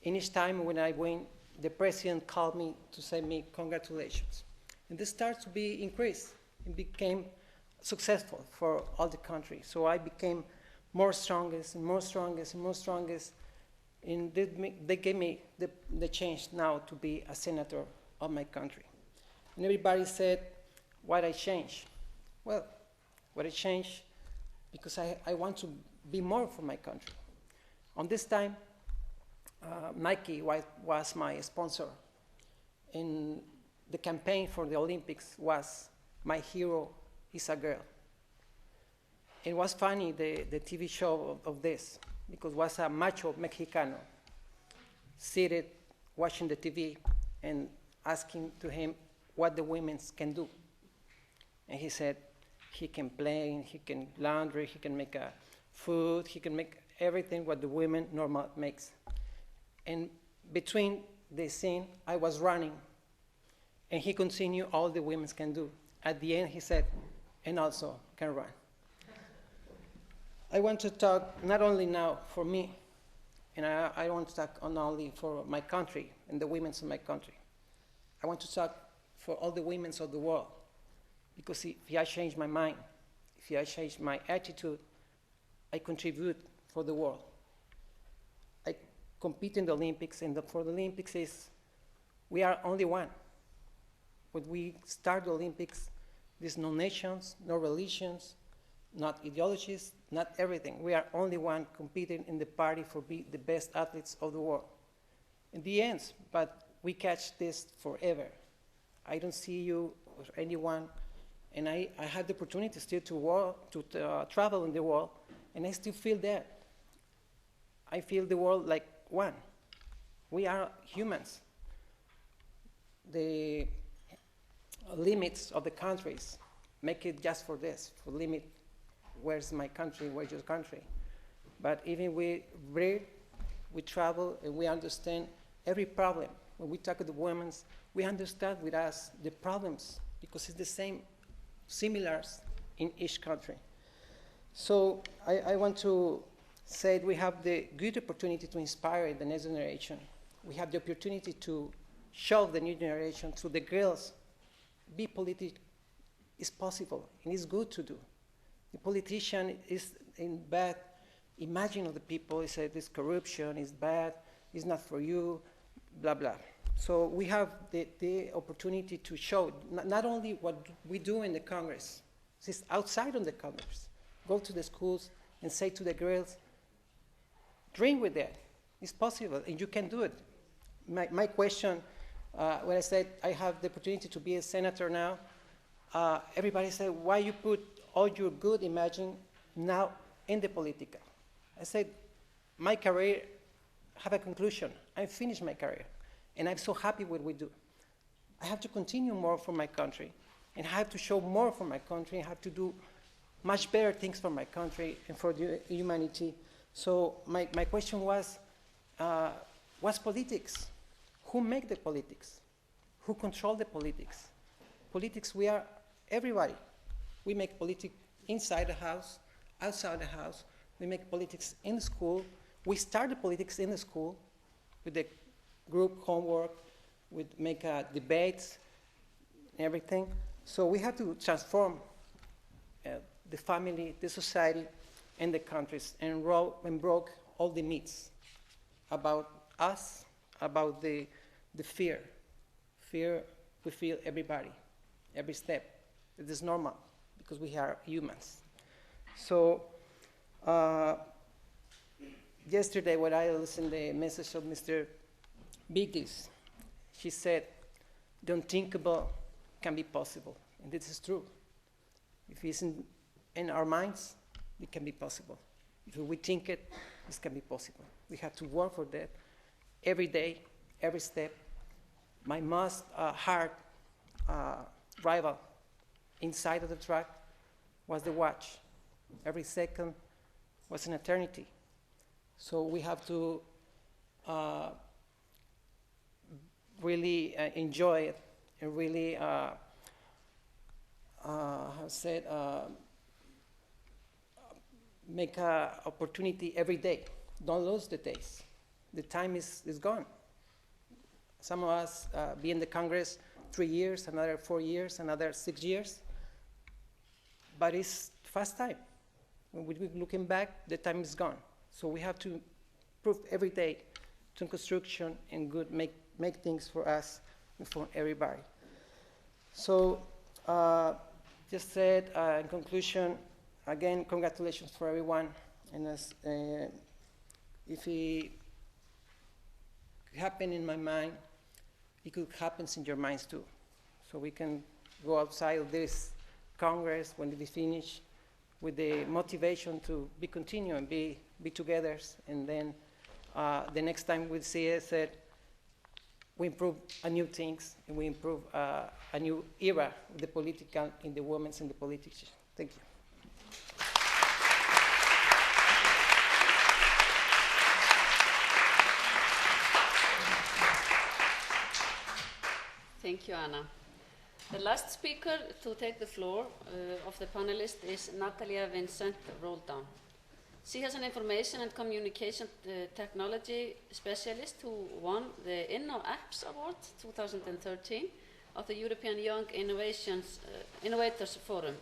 And each time when I win, the president called me to say me congratulations. And this started to be increased and became successful for all the country. So I became more strongest and more strongest and more strongest. And they gave me the chance now to be a senator of my country. And everybody said, why I changed? Well, what I changed because I want to be more for my country. On this time, Nike was my sponsor. And the campaign for the Olympics was My Hero is a Girl. It was funny, the TV show of this, because it was a macho Mexicano seated watching the TV and asking to him what the women can do. And he said, he can play, he can laundry, he can make food, he can make everything what the women normal makes. And between the scene, I was running, and he continued all the women can do. At the end, he said, and also can run. I want to talk not only now for me, and I want to talk not only for my country and the women of my country. I want to talk for all the women of the world, because if I change my mind, if I change my attitude, I contribute for the world. I compete in the Olympics, and for the Olympics we are only one. When we start the Olympics, there's no nations, no religions, not ideologies, not everything. We are only one competing in the party for be the best athletes of the world. In the end, but we catch this forever. I don't see you or anyone, and I had the opportunity still to travel in the world, and I still feel that. I feel the world like one. We are humans. The limits of the countries make it just for this, for limit where's my country, where's your country. But even we read, we travel, and we understand every problem. When we talk to the women, we understand with us the problems, because it's the same, similars in each country. So I want to say we have the good opportunity to inspire the next generation. We have the opportunity to show the new generation, to the girls, be political is possible, and it's good to do. The politician is in bad imagine of the people. He said this corruption is bad, it's not for you, blah, blah. So we have the opportunity to show not only what we do in the Congress, it's outside of the Congress. Go to the schools and say to the girls, dream with that. It's possible, and you can do it. My question, when I said I have the opportunity to be a senator now, everybody said, why you put all your good imagine now in the political? I said, my career have a conclusion. I finished my career, and I'm so happy with what we do. I have to continue more for my country, and I have to show more for my country. I have to do much better things for my country and for the humanity. So my question was, what's politics? Who make the politics? Who control the politics? Politics, we are everybody. We make politics inside the house, outside the house. We make politics in the school. We start the politics in the school with the group homework, we make debates, everything. So we have to transform the family, the society, and the countries, and broke all the myths about us, about the fear. Fear we feel everybody, every step. It is normal because we are humans. So yesterday when I listened to the message of Mr. Biggs, she said, the unthinkable can be possible. And this is true. If it's in our minds, it can be possible. If we think it, this can be possible. We have to work for that every day, every step. My most hard rival inside of the track was the watch. Every second was an eternity. So we have to really enjoy it and really have said, make an opportunity every day. Don't lose the days. The time is gone. Some of us be in the Congress 3 years, another 4 years, another 6 years. But it's fast time. When we're looking back, the time is gone. So we have to improve every day to construction and good make things for us and for everybody. So just said in conclusion, again, congratulations for everyone. And as, if it happened in my mind, it could happen in your minds too. So we can go outside of this Congress when we finish with the motivation to be continue and be together. And then the next time we see it, we improve a new things and we improve a new era of the political, in the women's and the politics. Thank you. Thank you, Anna. The last speaker to take the floor of the panelists is Natalia Vincent Roldan. She has an information and communication technology specialist who won the InnoApps Award 2013 of the European Young Innovators Forum,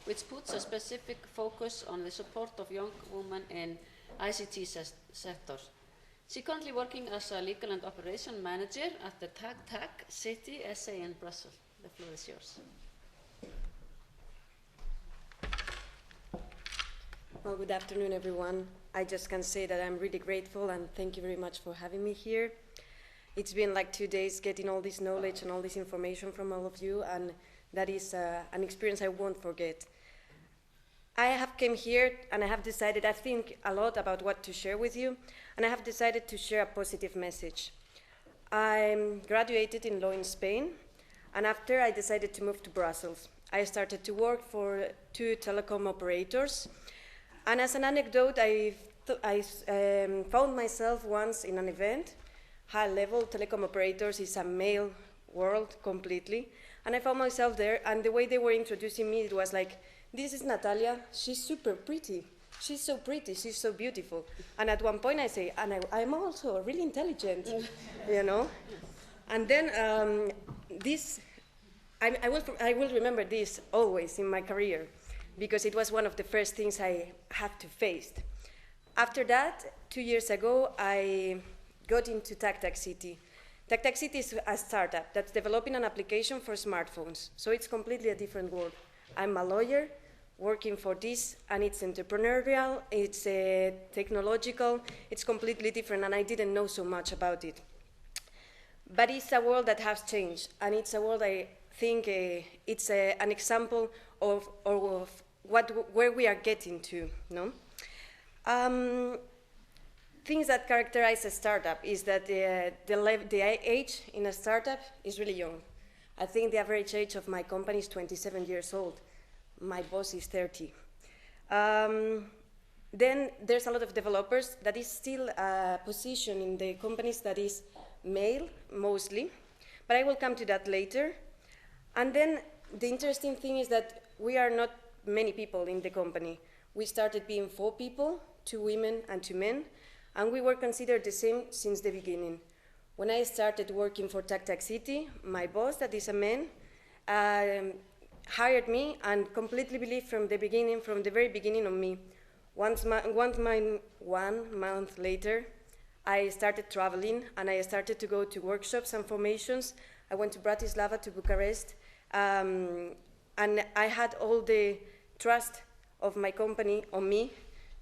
which puts a specific focus on the support of young women in ICT sectors. She's currently working as a legal and operation manager at the TAG City SA in Brussels. The floor is yours. Well, good afternoon, everyone. I just can say that I'm really grateful and thank you very much for having me here. It's been like 2 days getting all this knowledge and all this information from all of you, and that is an experience I won't forget. I have came here and I have decided, I think a lot about what to share with you, and I have decided to share a positive message. I graduated in law in Spain, and after I decided to move to Brussels. I started to work for 2 telecom operators, and as an anecdote, I found myself once in an event, high-level telecom operators is a male world completely, and I found myself there, and the way they were introducing me, it was like, this is Natalia, she's super pretty. She's so pretty, she's so beautiful. And at one point I say, and I'm also really intelligent, you know? And then I will remember this always in my career, because it was one of the first things I had to face. After that, 2 years ago, I got into TAG City. TAG City is a startup that's developing an application for smartphones, so it's completely a different world. I'm a lawyer working for this, and it's entrepreneurial, it's technological, it's completely different, and I didn't know so much about it. But it's a world that has changed, and it's a world I think it's an example of where we are getting to, no? Things that characterize a startup is that the age in a startup is really young. I think the average age of my company is 27 years old. My boss is 30. Then there's a lot of developers. That is still a position in the companies that is male, mostly. But I will come to that later. And then the interesting thing is that we are not many people in the company. We started being 4 people, 2 women and 2 men, and we were considered the same since the beginning. When I started working for TAG City, my boss, that is a man, hired me and completely believed from the very beginning on me. 1 month later, I started traveling and I started to go to workshops and formations. I went to Bratislava, to Bucharest, and I had all the trust of my company on me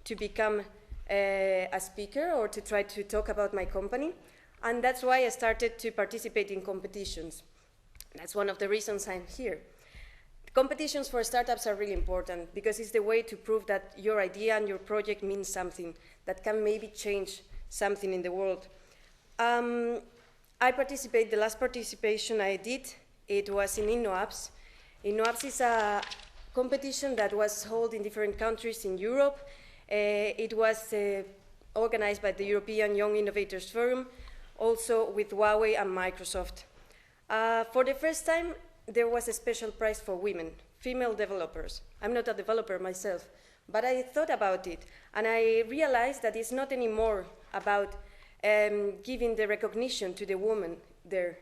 to become a speaker or to try to talk about my company. And that's why I started to participate in competitions. That's one of the reasons I'm here. Competitions for startups are really important because it's the way to prove that your idea and your project means something, that can maybe change something in the world. The last participation I did, it was in InnoApps. InnoApps is a competition that was held in different countries in Europe. It was organized by the European Young Innovators Forum, also with Huawei and Microsoft. For the first time, there was a special prize for women, female developers. I'm not a developer myself, but I thought about it, and I realized that it's not anymore about giving the recognition to the woman there.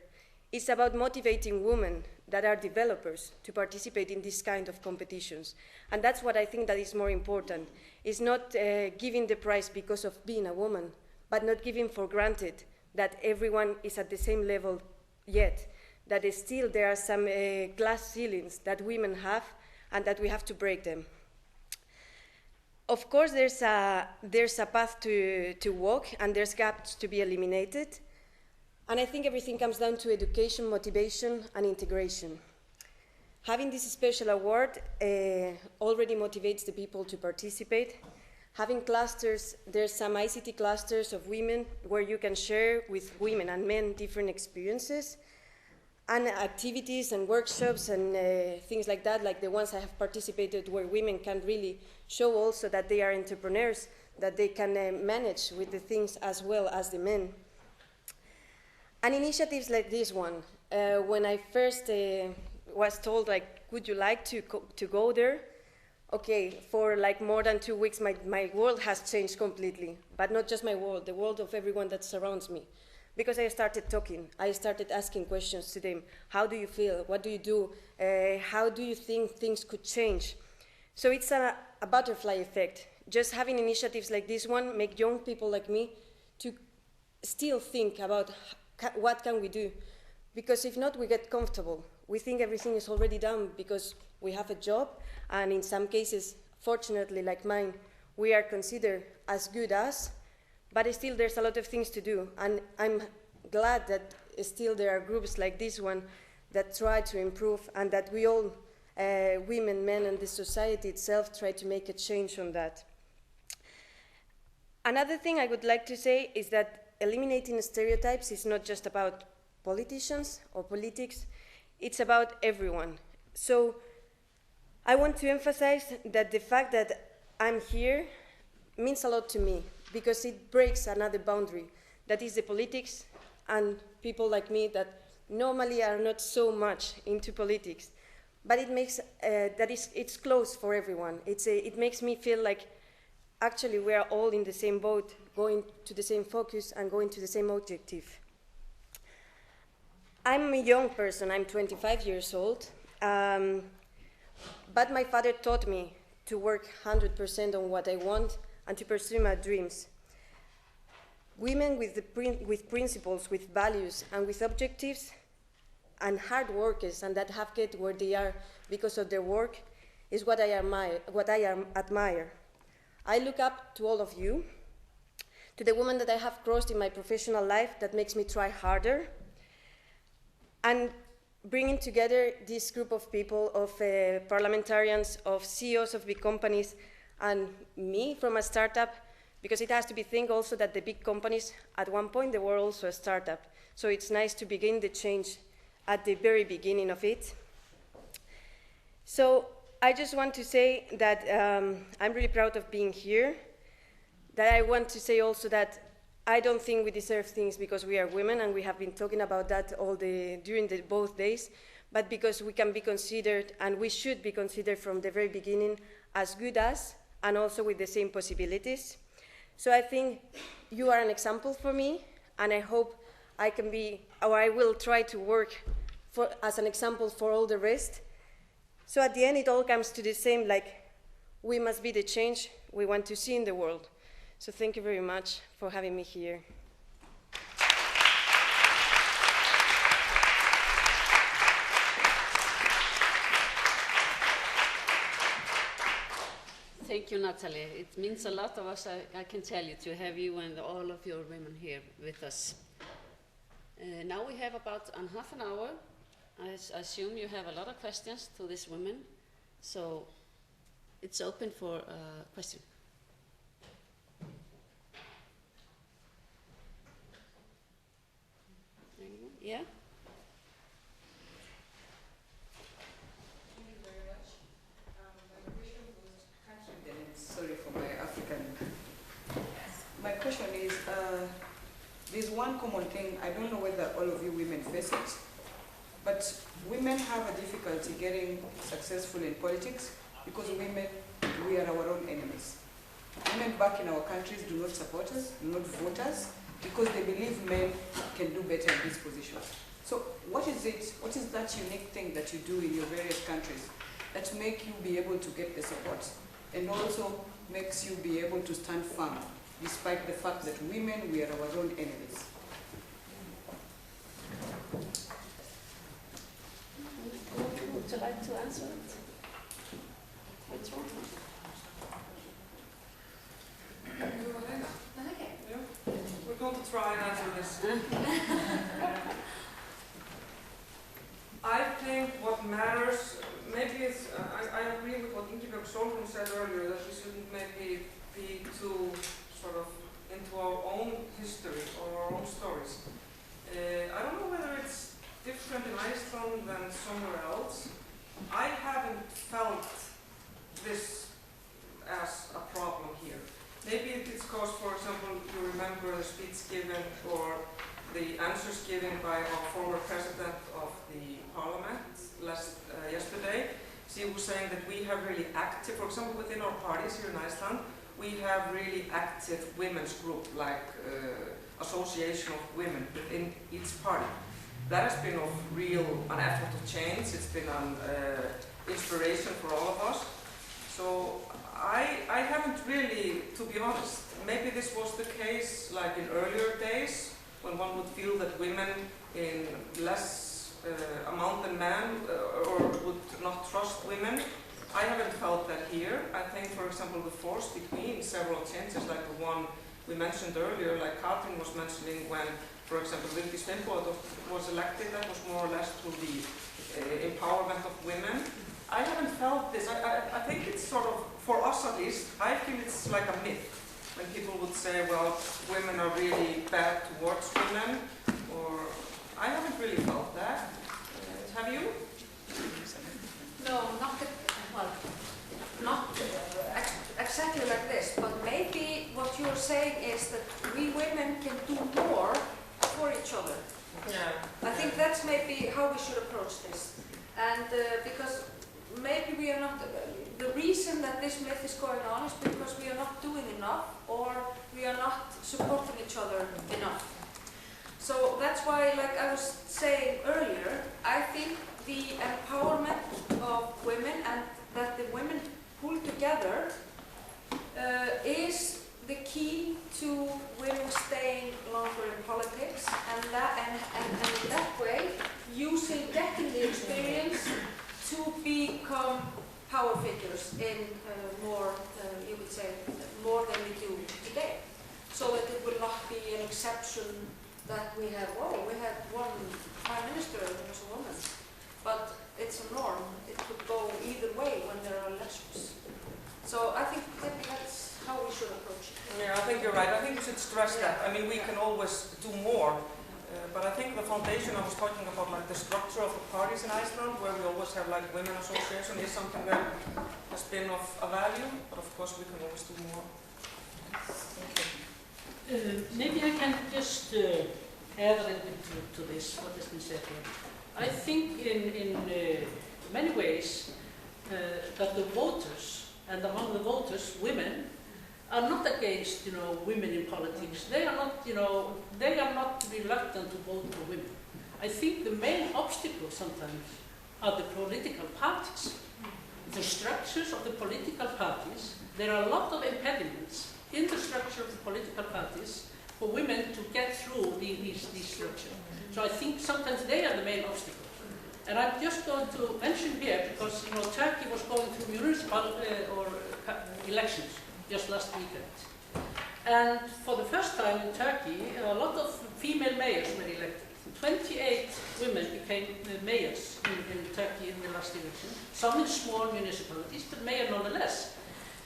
It's about motivating women that are developers to participate in this kind of competitions. And that's what I think that is more important. It's not giving the prize because of being a woman, but not giving for granted that everyone is at the same level yet, that still there are some glass ceilings that women have and that we have to break them. Of course, there's a path to walk, and there's gaps to be eliminated. And I think everything comes down to education, motivation, and integration. Having this special award already motivates the people to participate. Having clusters, there's some ICT clusters of women where you can share with women and men different experiences, and activities and workshops and things like that, like the ones I have participated, where women can really show also that they are entrepreneurs, that they can manage with the things as well as the men. And initiatives like this one, when I first was told, like, would you like to go there? Okay, for like more than 2 weeks, my world has changed completely. But not just my world, the world of everyone that surrounds me. Because I started talking, I started asking questions to them. How do you feel? What do you do? How do you think things could change? So it's a butterfly effect. Just having initiatives like this one make young people like me to still think about what can we do? Because if not, we get comfortable. We think everything is already done because we have a job, and in some cases, fortunately, like mine, we are considered as good as, but still there's a lot of things to do. And I'm glad that still there are groups like this one that try to improve, and that we all, women, men, and the society itself try to make a change on that. Another thing I would like to say is that eliminating stereotypes is not just about politicians or politics, it's about everyone. So I want to emphasize that the fact that I'm here means a lot to me, because it breaks another boundary, that is the politics and people like me that normally are not so much into politics. But it makes, it's close for everyone. It makes me feel like actually we are all in the same boat, going to the same focus and going to the same objective. I'm a young person, I'm 25 years old, but my father taught me to work 100% on what I want and to pursue my dreams. Women with principles, with values, and with objectives, and hard workers, and that have get where they are because of their work, is what I admire. I look up to all of you, to the women that I have crossed in my professional life that makes me try harder, and bringing together this group of people, of parliamentarians, of CEOs of big companies, and me from a startup, because it has to be think also that the big companies, at one point, they were also a startup. So it's nice to begin the change at the very beginning of it. So I just want to say that I'm really proud of being here, that I want to say also that I don't think we deserve things because we are women, and we have been talking about that during both days, but because we can be considered, and we should be considered from the very beginning, as good as, and also with the same possibilities. So I think you are an example for me, and I hope I can be, or I will try to work as an example for all the rest. So at the end, it all comes to the same, like, we must be the change we want to see in the world. So thank you very much for having me here. Thank you, Natalie. It means a lot of us, I can tell you, to have you and all of your women here with us. Now we have about half an hour. I assume you have a lot of questions to these women, so it's open for questions. Yeah? Thank you very much. My question was, can't read the names, sorry for my African. My question is, there's one common thing, I don't know whether all of you women face it, But women have a difficulty getting successful in politics because women, we are our own enemies. Women back in our countries do not support us, do not vote us, because they believe men can do better in these positions. So what is that unique thing that you do in your various countries that make you be able to get the support and also makes you be able to stand firm despite the fact that women, we are our own enemies? Would you like to answer it? Which one? We're going to try and answer this. I think what matters, maybe it's, I agree with what Ingibjörg Sólrún said earlier, that we shouldn't maybe be too sort of into our own history or our own stories. I don't know whether it's different in Iceland than somewhere else. I haven't felt this as a problem here. Maybe it's because, for example, you remember the speech given or the answers given by our former president of the parliament yesterday. She was saying that we have really active, for example, within our parties here in Iceland, we have really active women's group, like association of women within each party. That has been an effort of change. It's been an inspiration for all of us. So I haven't really, to be honest, maybe this was the case like in earlier days when one would feel that women in less amount than men or would not trust women. I haven't felt that here. I think, for example, the force between several changes, like the one we mentioned earlier, like Katrin was mentioning when, for example, Vigdís Finnbogadóttir was elected, that was more or less through the empowerment of women. I haven't felt this. I think it's sort of, for us at least, I feel it's like a myth when people would say, well, women are really bad towards women, or I haven't really felt that. Have you? No, not exactly like this, but maybe what you're saying is that we women can do more for each other. Yeah. I think that's maybe how we should approach this. And because maybe we are not, the reason that this myth is going on is because we are not doing enough or we are not supporting each other enough. So that's why, like I was saying earlier, I think the empowerment of women and that the women pull together is the key to women staying longer in politics, and in that way getting the experience to become power figures in more, you would say, more than we do today. So that it will not be an exception that we have one prime minister who was a woman. But it's a norm. It could go either way when there are elections. So I think that's how we should approach it. Yeah, I think you're right. I think we should stress that. I mean, we can always do more. But I think the foundation I was talking about, like the structure of the parties in Iceland, where we always have like women association, is something that has been of a value. But of course, we can always do more. Maybe I can just add a little bit to this, what has been said here. I think in many ways that the voters, and among the voters, women, are not against, women in politics. They are not, they are not reluctant to vote for women. I think the main obstacle sometimes are the political parties. The structures of the political parties, there are a lot of impediments in the structure of the political parties for women to get through these structures. So I think sometimes they are the main obstacle. And I'm just going to mention here, because Turkey was going through municipal elections just last weekend. And for the first time in Turkey, a lot of female mayors were elected. 28 women became mayors in Turkey in the last election, some in small municipalities, but mayor nonetheless.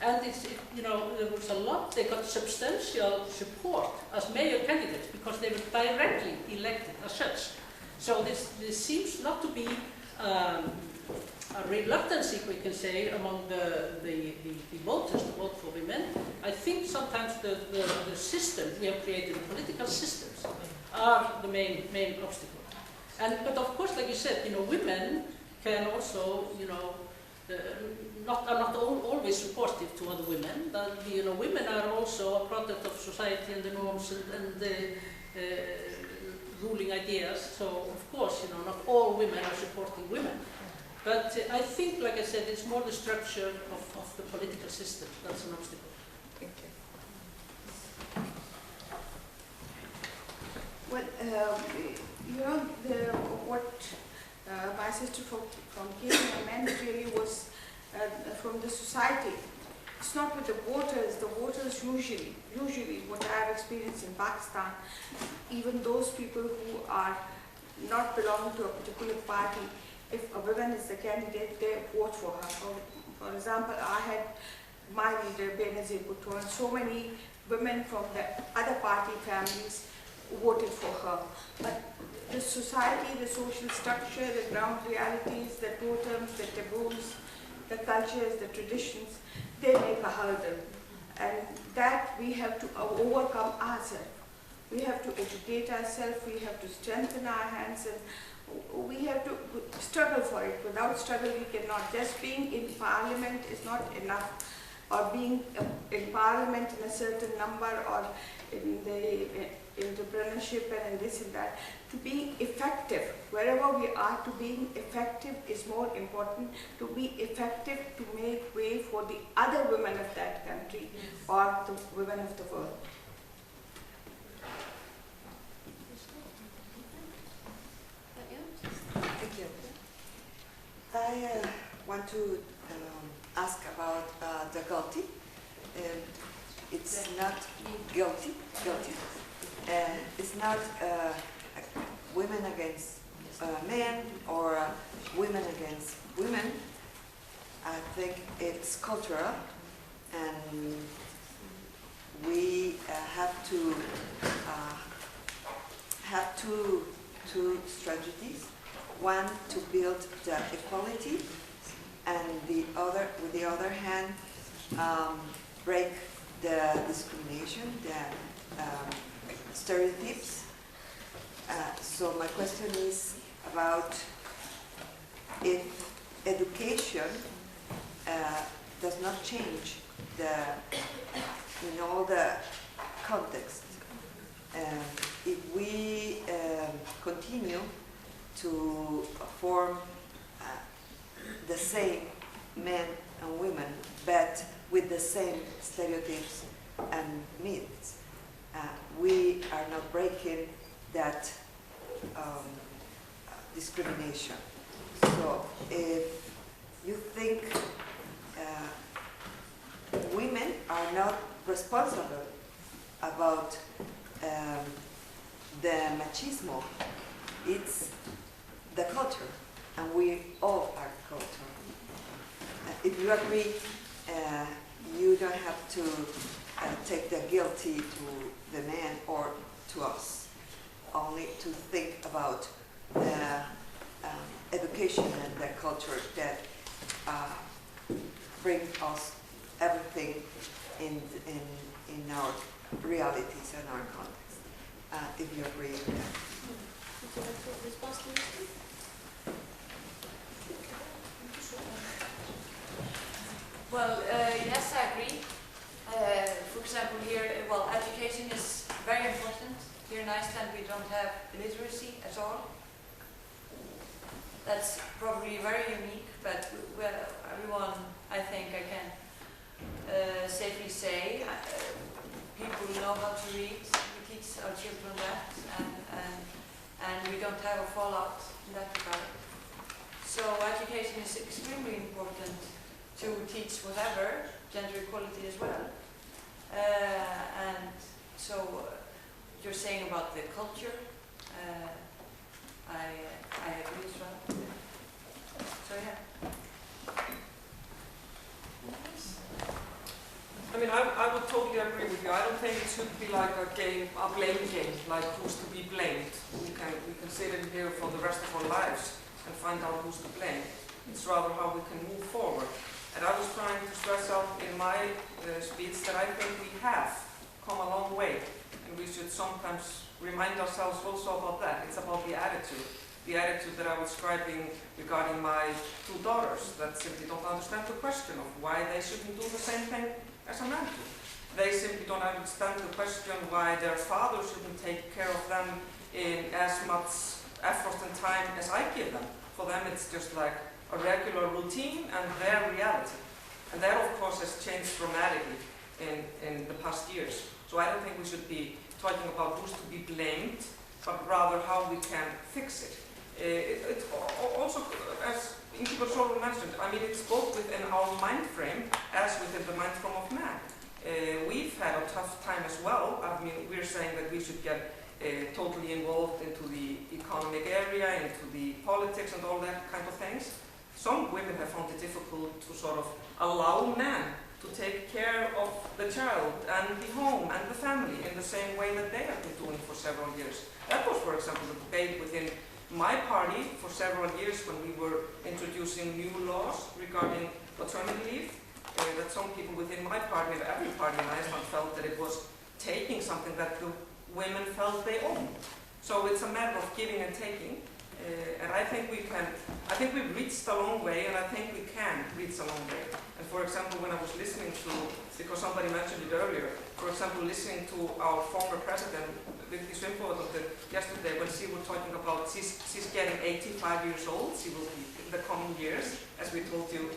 And there was a lot, they got substantial support as mayor candidates because they were directly elected as such. So this seems not to be a reluctancy, we can say, among the voters to vote for women. I think sometimes the systems we have created, the political systems, are the main obstacle. But of course, like you said, women can also, are not always supportive to other women. That, women are also a product of society and the norms and the ruling ideas. So of course, not all women are supporting women. But I think, like I said, it's more the structure of the political system that's an obstacle. Thank you. Well, what my sister from Kenya meant really was from the society. It's not with the voters. The voters usually what I have experienced in Pakistan, even those people who are not belonging to a particular party, if a woman is the candidate, they vote for her. For example, I had my leader, Benazir Bhutto, and so many women from the other party families voted for her. But the society, the social structure, the ground realities, the totems, the taboos, the cultures, the traditions, they make a hurdle. And that we have to overcome ourselves. We have to educate ourselves, we have to strengthen our hands, and we have to struggle for it. Without struggle, we cannot. Just being in parliament is not enough, or being in parliament in a certain number, or in the entrepreneurship and in this and that. To be effective, wherever we are, to being effective is more important. To be effective, to make way for the other women of that country, or the women of the world. Thank you. I want to ask about the guilty. It's not guilty. It's not women against men or women against women. I think it's cultural, and we have two strategies. One, to build the equality, and with the other hand, break the discrimination, the stereotypes. So my question is about if education does not change in all the context. If we continue to form the same men and women, but with the same stereotypes and myths, we are not breaking that discrimination. So if you think women are not responsible about the machismo, it's the culture, and we all are culture. If you agree, you don't have to take the guilty to the man or to us, only to think about the education and the culture that bring us everything in our realities and our context. If you agree with that. Would you like to respond to this? Well, yes, I agree. For example, here, education is very important. Here in Iceland, we don't have literacy at all. That's probably very unique, but everyone, I think I can safely say, people know how to read. We teach our children that, and we don't have a fallout in that regard. So education is extremely important to teach whatever, gender equality as well. And so you're saying about the culture, I agree as well. So yeah. I mean, I would totally agree with you. I don't think it should be like a blame game, like who's to be blamed. We can sit in here for the rest of our lives and find out who's to blame. It's rather how we can move forward. And I was trying to stress out in my speech that I think we have come a long way, and we should sometimes remind ourselves also about that. It's about the attitude. the attitude that I was describing regarding my two daughters that simply don't understand the question of why they shouldn't do the same thing as a man do. They simply don't understand the question why their father shouldn't take care of them in as much effort and time as I give them. For them, it's just like a regular routine and their reality. And that, of course, has changed dramatically in the past years. So I don't think we should be talking about who's to be blamed, but rather how we can fix it. It's also, as Ingeborg Solrún mentioned, I mean, it's both within our mind frame as within the mind frame of man. We've had a tough time as well. I mean, we're saying that we should get totally involved into the economic area, into the politics and all that kind of things. Some women have found it difficult to sort of allow men to take care of the child and the home and the family in the same way that they have been doing for several years. That was, for example, the debate within my party for several years when we were introducing new laws regarding maternity leave, that some people within my party, and every party in Iceland, felt that it was taking something that the women felt they owned. So it's a matter of giving and taking. And I think we've reached a long way, and I think we can reach a long way. And for example, when I was listening to, because somebody mentioned it earlier, for example, listening to our former president, Vigdís Finnbogadóttir, yesterday, when she was talking about she's getting 85 years old, she will be in the coming years, as we told you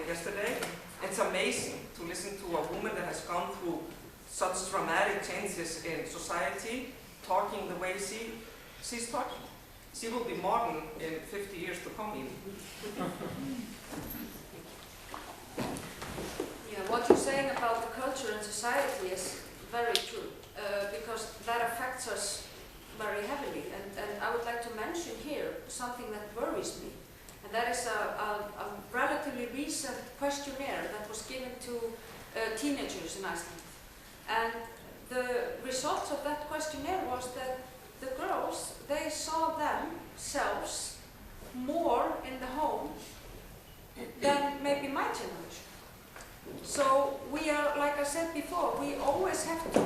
yesterday. It's amazing to listen to a woman that has gone through such dramatic changes in society, talking the way she's talking. She will be modern in 50 years to come even. Yeah, what you're saying about the culture and society is very true, because that affects us very heavily. And I would like to mention here something that worries me, and that is a relatively recent questionnaire that was given to teenagers in Iceland. And the results of that questionnaire was that the girls, they saw themselves more in the home than maybe my generation. So we are, like I said before, we always have to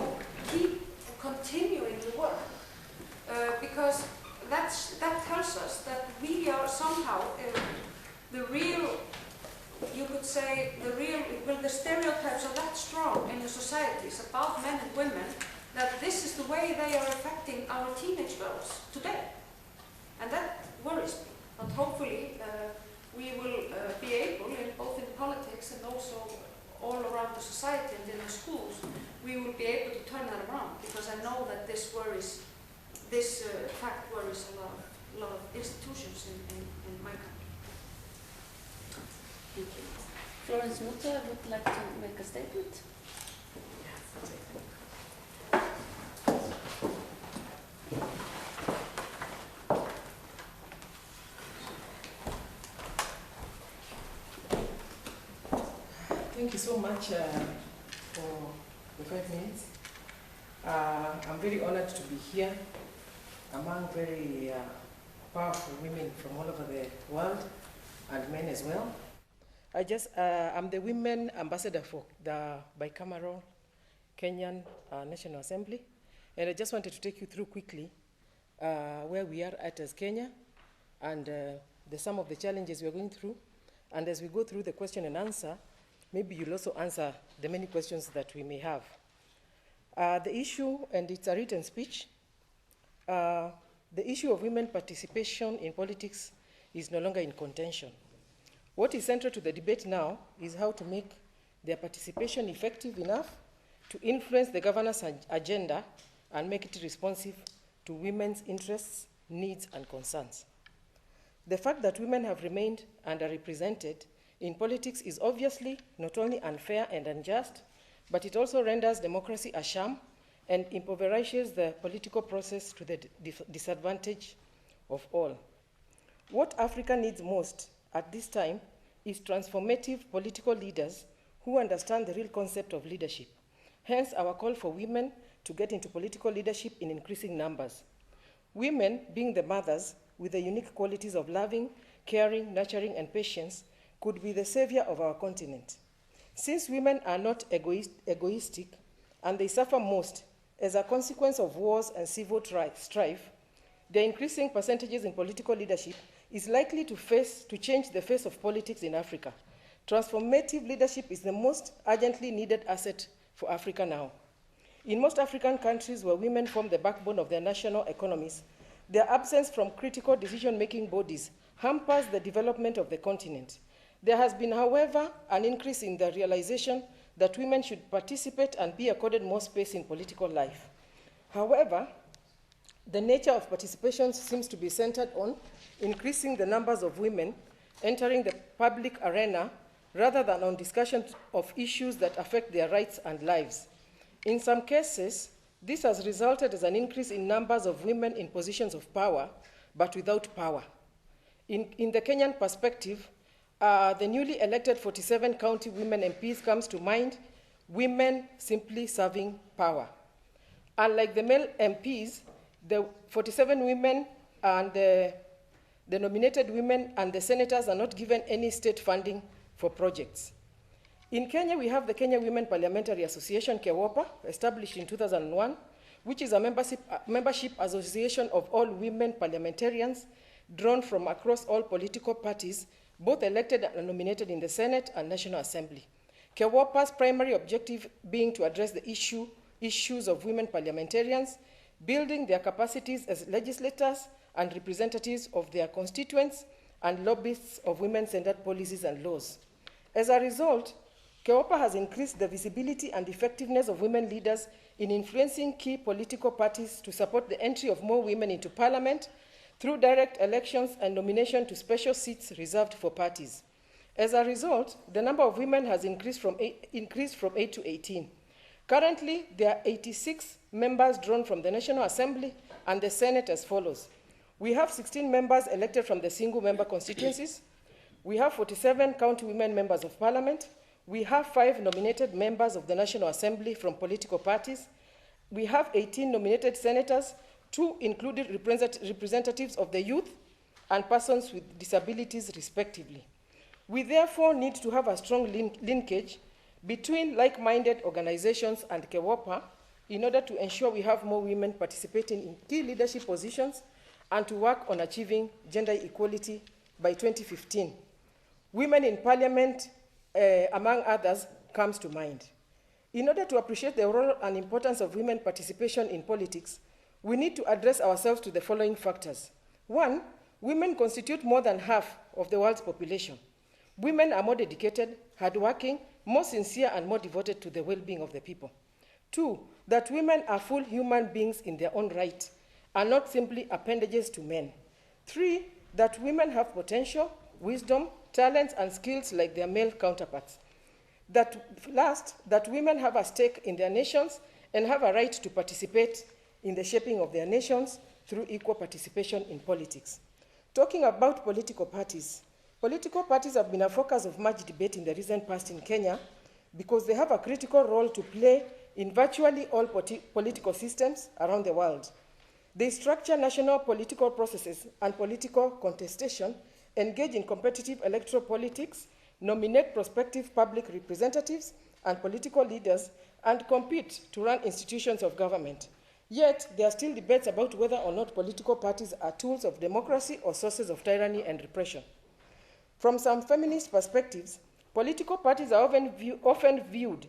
keep continuing the work, because that tells us that we are somehow the real, you could say, the stereotypes are that strong in the societies about men and women, that this is the way they are affecting our teenage girls today. And that worries me. But hopefully we will be able, both in politics and also all around the society and in the schools, we will be able to turn that around, because I know that this fact worries a lot of institutions in my country. Thank you. Florence Mutter would like to make a statement. Thank you so much for the 5 minutes. I'm very honored to be here among very powerful women from all over the world, and men as well. I'm the women ambassador for the bicameral Kenyan National Assembly, and I just wanted to take you through quickly where we are at as Kenya and some of the challenges we are going through. And as we go through the question and answer, maybe you'll also answer the many questions that we may have. The issue, and it's a written speech, the issue of women participation in politics is no longer in contention. What is central to the debate now is how to make their participation effective enough to influence the governance agenda and make it responsive to women's interests, needs, and concerns. The fact that women have remained underrepresented in politics is obviously not only unfair and unjust, but it also renders democracy a sham and impoverishes the political process to the disadvantage of all. What Africa needs most at this time is transformative political leaders who understand the real concept of leadership. Hence, our call for women to get into political leadership in increasing numbers. Women, being the mothers with the unique qualities of loving, caring, nurturing, and patience, could be the savior of our continent. Since women are not egoistic and they suffer most as a consequence of wars and civil strife, their increasing percentages in political leadership is likely to change the face of politics in Africa. Transformative leadership is the most urgently needed asset for Africa now. In most African countries where women form the backbone of their national economies, their absence from critical decision-making bodies hampers the development of the continent. There has been, however, an increase in the realization that women should participate and be accorded more space in political life. However, the nature of participation seems to be centered on increasing the numbers of women entering the public arena rather than on discussion of issues that affect their rights and lives. In some cases, this has resulted as an increase in numbers of women in positions of power, but without power. In the Kenyan perspective, the newly elected 47 county women MPs comes to mind, women simply serving power. Unlike the male MPs, the 47 women and the nominated women and the senators are not given any state funding for projects. In Kenya, we have the Kenya Women Parliamentary Association, KEWOPA, established in 2001, which is a membership association of all women parliamentarians drawn from across all political parties, both elected and nominated in the Senate and National Assembly. KEWOPA's primary objective being to address the issues of women parliamentarians, building their capacities as legislators and representatives of their constituents and lobbyists of women-centered policies and laws. As a result, KEWOPA has increased the visibility and effectiveness of women leaders in influencing key political parties to support the entry of more women into parliament through direct elections and nomination to special seats reserved for parties. As a result, the number of women has increased from 8 to 18. Currently, there are 86 members drawn from the National Assembly and the Senate as follows. We have 16 members elected from the single-member constituencies. We have 47 county women members of parliament. We have 5 nominated members of the National Assembly from political parties. We have 18 nominated senators, 2 included representatives of the youth and persons with disabilities, respectively. We therefore need to have a strong linkage between like-minded organizations and KEWOPA in order to ensure we have more women participating in key leadership positions and to work on achieving gender equality by 2015. Women in parliament, among others, comes to mind. In order to appreciate the role and importance of women participation in politics, we need to address ourselves to the following factors. 1, women constitute more than half of the world's population. Women are more dedicated, hardworking, more sincere, and more devoted to the well-being of the people. 2, that women are full human beings in their own right, and not simply appendages to men. 3, that women have potential, wisdom, talents, and skills like their male counterparts. That women have a stake in their nations and have a right to participate in the shaping of their nations through equal participation in politics. Talking about political parties have been a focus of much debate in the recent past in Kenya because they have a critical role to play in virtually all political systems around the world. They structure national political processes and political contestation, engage in competitive electoral politics, nominate prospective public representatives and political leaders, and compete to run institutions of government. Yet, there are still debates about whether or not political parties are tools of democracy or sources of tyranny and repression. From some feminist perspectives, political parties are often viewed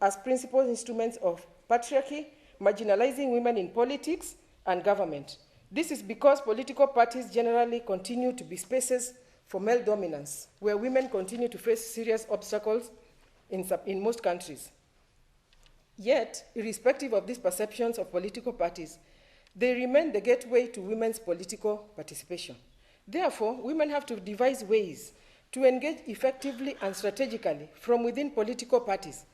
as principal instruments of patriarchy, marginalizing women in politics and government. This is because political parties generally continue to be spaces for male dominance, where women continue to face serious obstacles in most countries. Yet, irrespective of these perceptions of political parties, they remain the gateway to women's political participation. Therefore, women have to devise ways to engage effectively and strategically from within political parties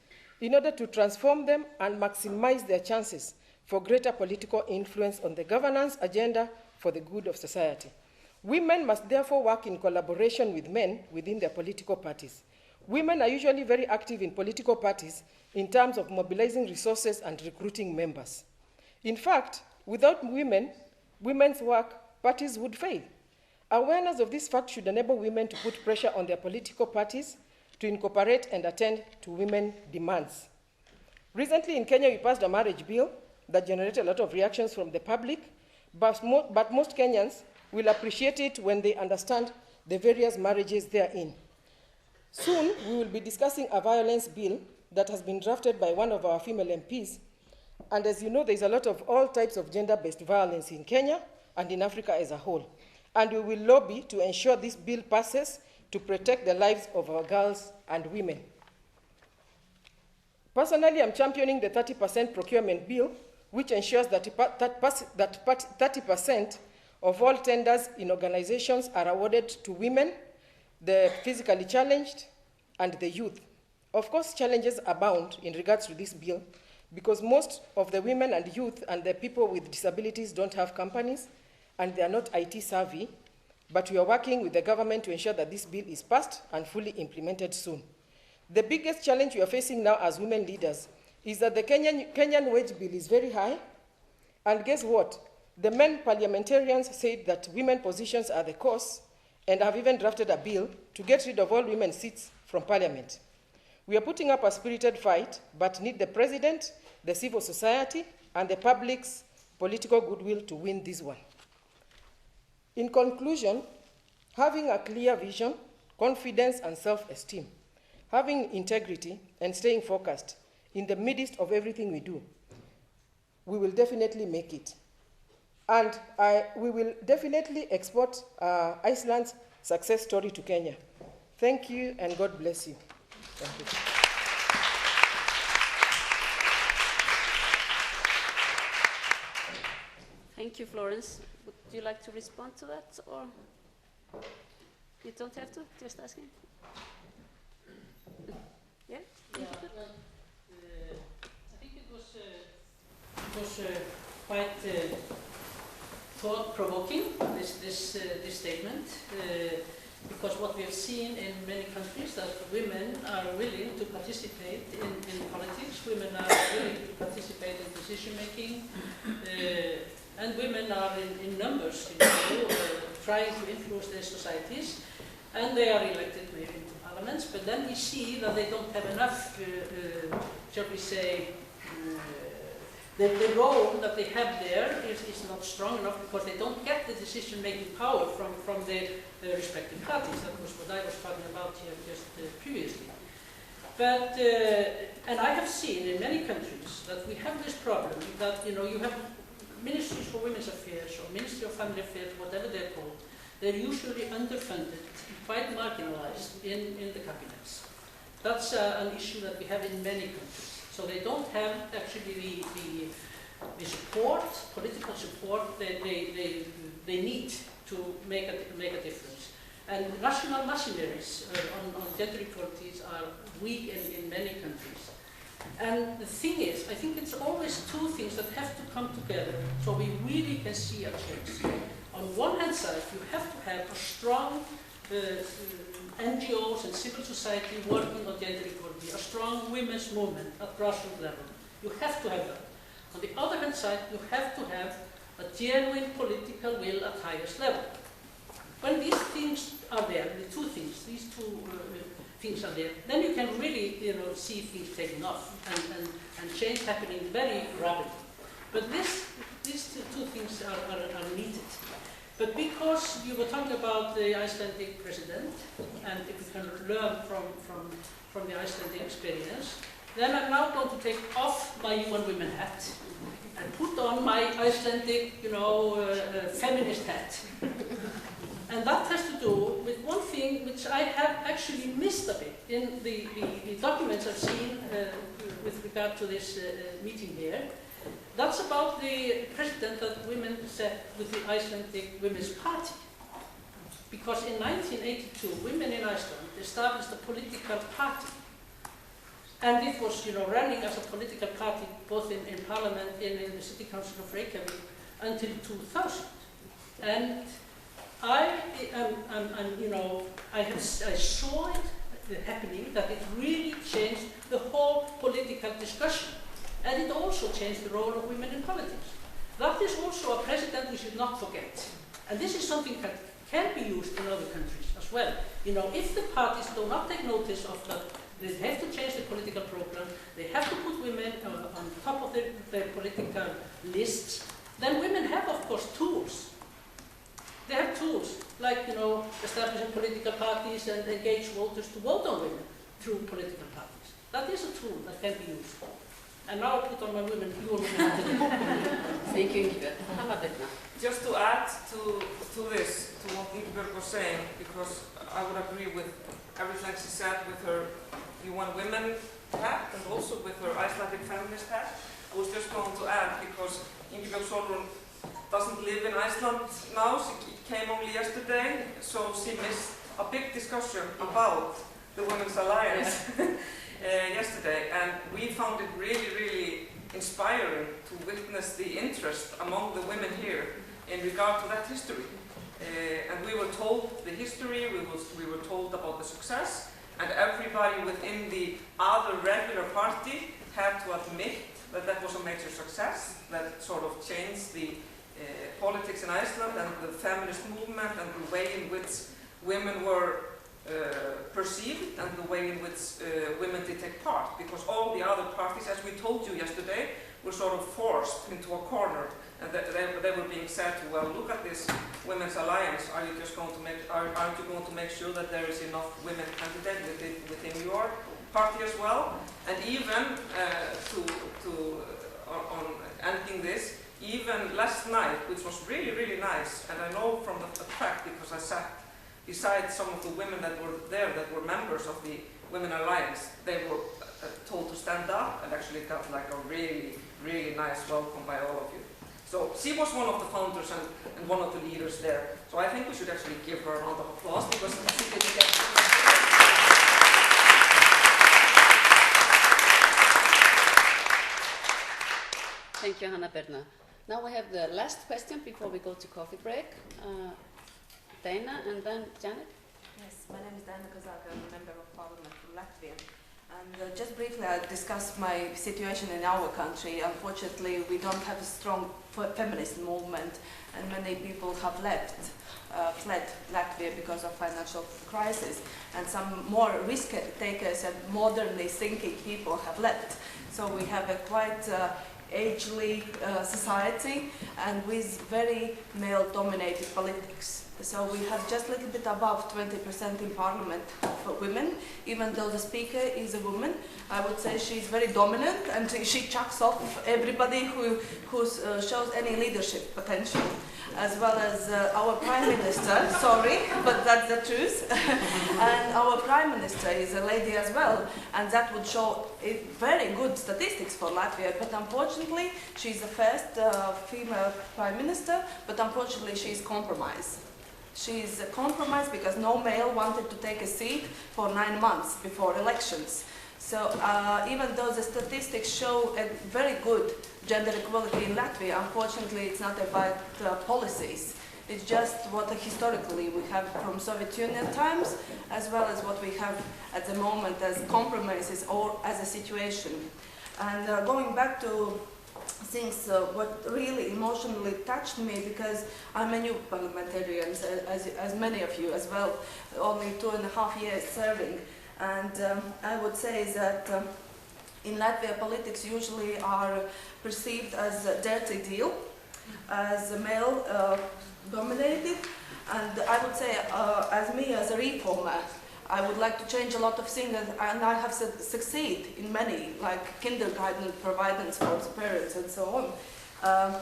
in order to transform them and maximize their chances for greater political influence on the governance agenda for the good of society. Women must therefore work in collaboration with men within their political parties. Women are usually very active in political parties in terms of mobilizing resources and recruiting members. In fact, without women's work, parties would fail. Awareness of this fact should enable women to put pressure on their political parties to incorporate and attend to women's demands. Recently in Kenya, we passed a marriage bill that generated a lot of reactions from the public, but most Kenyans will appreciate it when they understand the various marriages they are in. Soon, we will be discussing a violence bill that has been drafted by one of our female MPs. And as you know, there's a lot of all types of gender-based violence in Kenya and in Africa as a whole. And we will lobby to ensure this bill passes to protect the lives of our girls and women. Personally, I'm championing the 30% procurement bill, which ensures that 30% of all tenders in organizations are awarded to women, the physically challenged, and the youth. Of course, challenges abound in regards to this bill because most of the women and youth and the people with disabilities don't have companies and they are not IT savvy, but we are working with the government to ensure that this bill is passed and fully implemented soon. The biggest challenge we are facing now as women leaders is that the Kenyan wage bill is very high, and guess what? The men parliamentarians said that women positions are the cause and have even drafted a bill to get rid of all women seats from parliament. We are putting up a spirited fight, but need the president, the civil society, and the public's political goodwill to win this one. In conclusion, having a clear vision, confidence, and self-esteem, having integrity, and staying focused in the midst of everything we do, we will definitely make it. And we will definitely export Iceland's success story to Kenya. Thank you, and God bless you. Thank you. Thank you, Florence. Would you like to respond to that, or you don't have to? Just asking. Yeah. Yeah. Well, I think it was quite thought-provoking. This statement. Because what we have seen in many countries that women are willing to participate in politics, women are willing to participate in decision-making, and women are in numbers, trying to influence their societies, and they are elected maybe into parliaments, but then we see that they don't have enough, shall we say, the role that they have there is not strong enough because they don't get the decision-making power from their respective parties. That was what I was talking about here just previously. But, and I have seen in many countries that we have this problem that, you have ministries for women's affairs or Ministry of Family Affairs, whatever they're called. They're usually underfunded, quite marginalized in the cabinets. That's an issue that we have in many countries. So they don't have actually the support, political support that they need to make a difference. And national machineries on gender equalities are weak in many countries. And the thing is, I think it's always two things that have to come together so we really can see a change. On one hand side, you have to have a strong NGOs and civil society working on gender equality, a strong women's movement at grassroots level. You have to have that. On the other hand side, you have to have a genuine political will at highest level. When these things are there, these two things are there, then you can really see things taking off and change happening very rapidly. But these two things are needed. But because you were talking about the Icelandic president, and if we can learn from the Icelandic experience, then I'm now going to take off my UN Women hat and put on my Icelandic, feminist hat. And that has to do with one thing which I have actually missed a bit in the documents I've seen with regard to this meeting here. That's about the president that women set with the Icelandic Women's Party. Because in 1982, women in Iceland established a political party. And it was, running as a political party both in parliament and in the city council of Reykjavik until 2000. And I saw it happening, that it really changed the whole political discussion. And it also changed the role of women in politics. That is also a precedent we should not forget. And this is something that can be used in other countries as well. If the parties do not take notice of that, they have to change the political program, they have to put women on top of their political lists, then women have, of course, tools. They have tools, like, establishing political parties and engage voters to vote on women through political parties. That is a tool that can be used. And now I put on my women, your women. Thank you, Ingibjörg. Hanna Birna. Just to add to this, to what Ingibjörg was saying, because I would agree with everything she said with her UN Women hat and also with her Icelandic feminist hat. I was just going to add, because Ingibjörg Sólrún doesn't live in Iceland now, she came only yesterday, so she missed a big discussion about the Women's Alliance yesterday, and we found it really, really inspiring to witness the interest among the women here in regard to that history. And we were told the history, we were told about the success, and everybody within the other regular party had to admit that that was a major success, that sort of changed the politics in Iceland and the feminist movement and the way in which women were perceived and the way in which women did take part, because all the other parties, as we told you yesterday, were sort of forced into a corner, and they were being said to, well, look at this Women's Alliance, aren't you going to make sure that there is enough women candidates within your party as well? And even on ending this, even last night, which was really, really nice, and I know from the fact because I sat beside some of the women that were there, that were members of the Women Alliance, they were told to stand up and actually got like a really, really nice welcome by all of you. So she was one of the founders and one of the leaders there. So I think we should actually give her a round of applause because she did get. Thank you, Hanna Birna. Now we have the last question before we go to coffee break. Dana and then Janet. Yes, my name is Dana Kazaka. I'm a member of parliament from Latvia. And just briefly, I'll discuss my situation in our country. Unfortunately, we don't have a strong feminist movement, and many people have fled Latvia because of financial crisis. And some more risk takers and modernly thinking people have left. So we have a quite agely society and with very male-dominated politics. So we have just a little bit above 20% in parliament for women, even though the speaker is a woman. I would say she's very dominant and she chucks off everybody who shows any leadership potential, as well as our Prime Minister, sorry, but that's the truth. And our Prime Minister is a lady as well, and that would show very good statistics for Latvia, but unfortunately she's the first female Prime Minister, but unfortunately she's compromised. She's compromised because no male wanted to take a seat for 9 months before elections. So even though the statistics show a very good gender equality in Latvia, unfortunately it's not about policies. It's just what historically we have from Soviet Union times, as well as what we have at the moment as compromises or as a situation. And going back to things, what really emotionally touched me, because I'm a new parliamentarian, as many of you as well, only 2.5 years serving. And I would say that in Latvia, politics usually are perceived as a dirty deal, as male dominated. And I would say, as me, as a reformer, I would like to change a lot of things, and I have succeeded in many, like kindergarten providence for the parents and so on.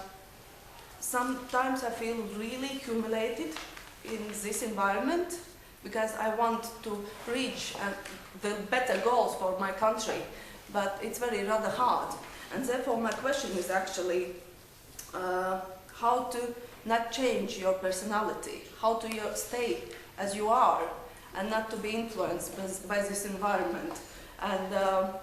Sometimes I feel really humiliated in this environment because I want to reach the better goals for my country, but it's rather hard. And therefore my question is actually how to not change your personality, how to stay as you are, and not to be influenced by this environment. And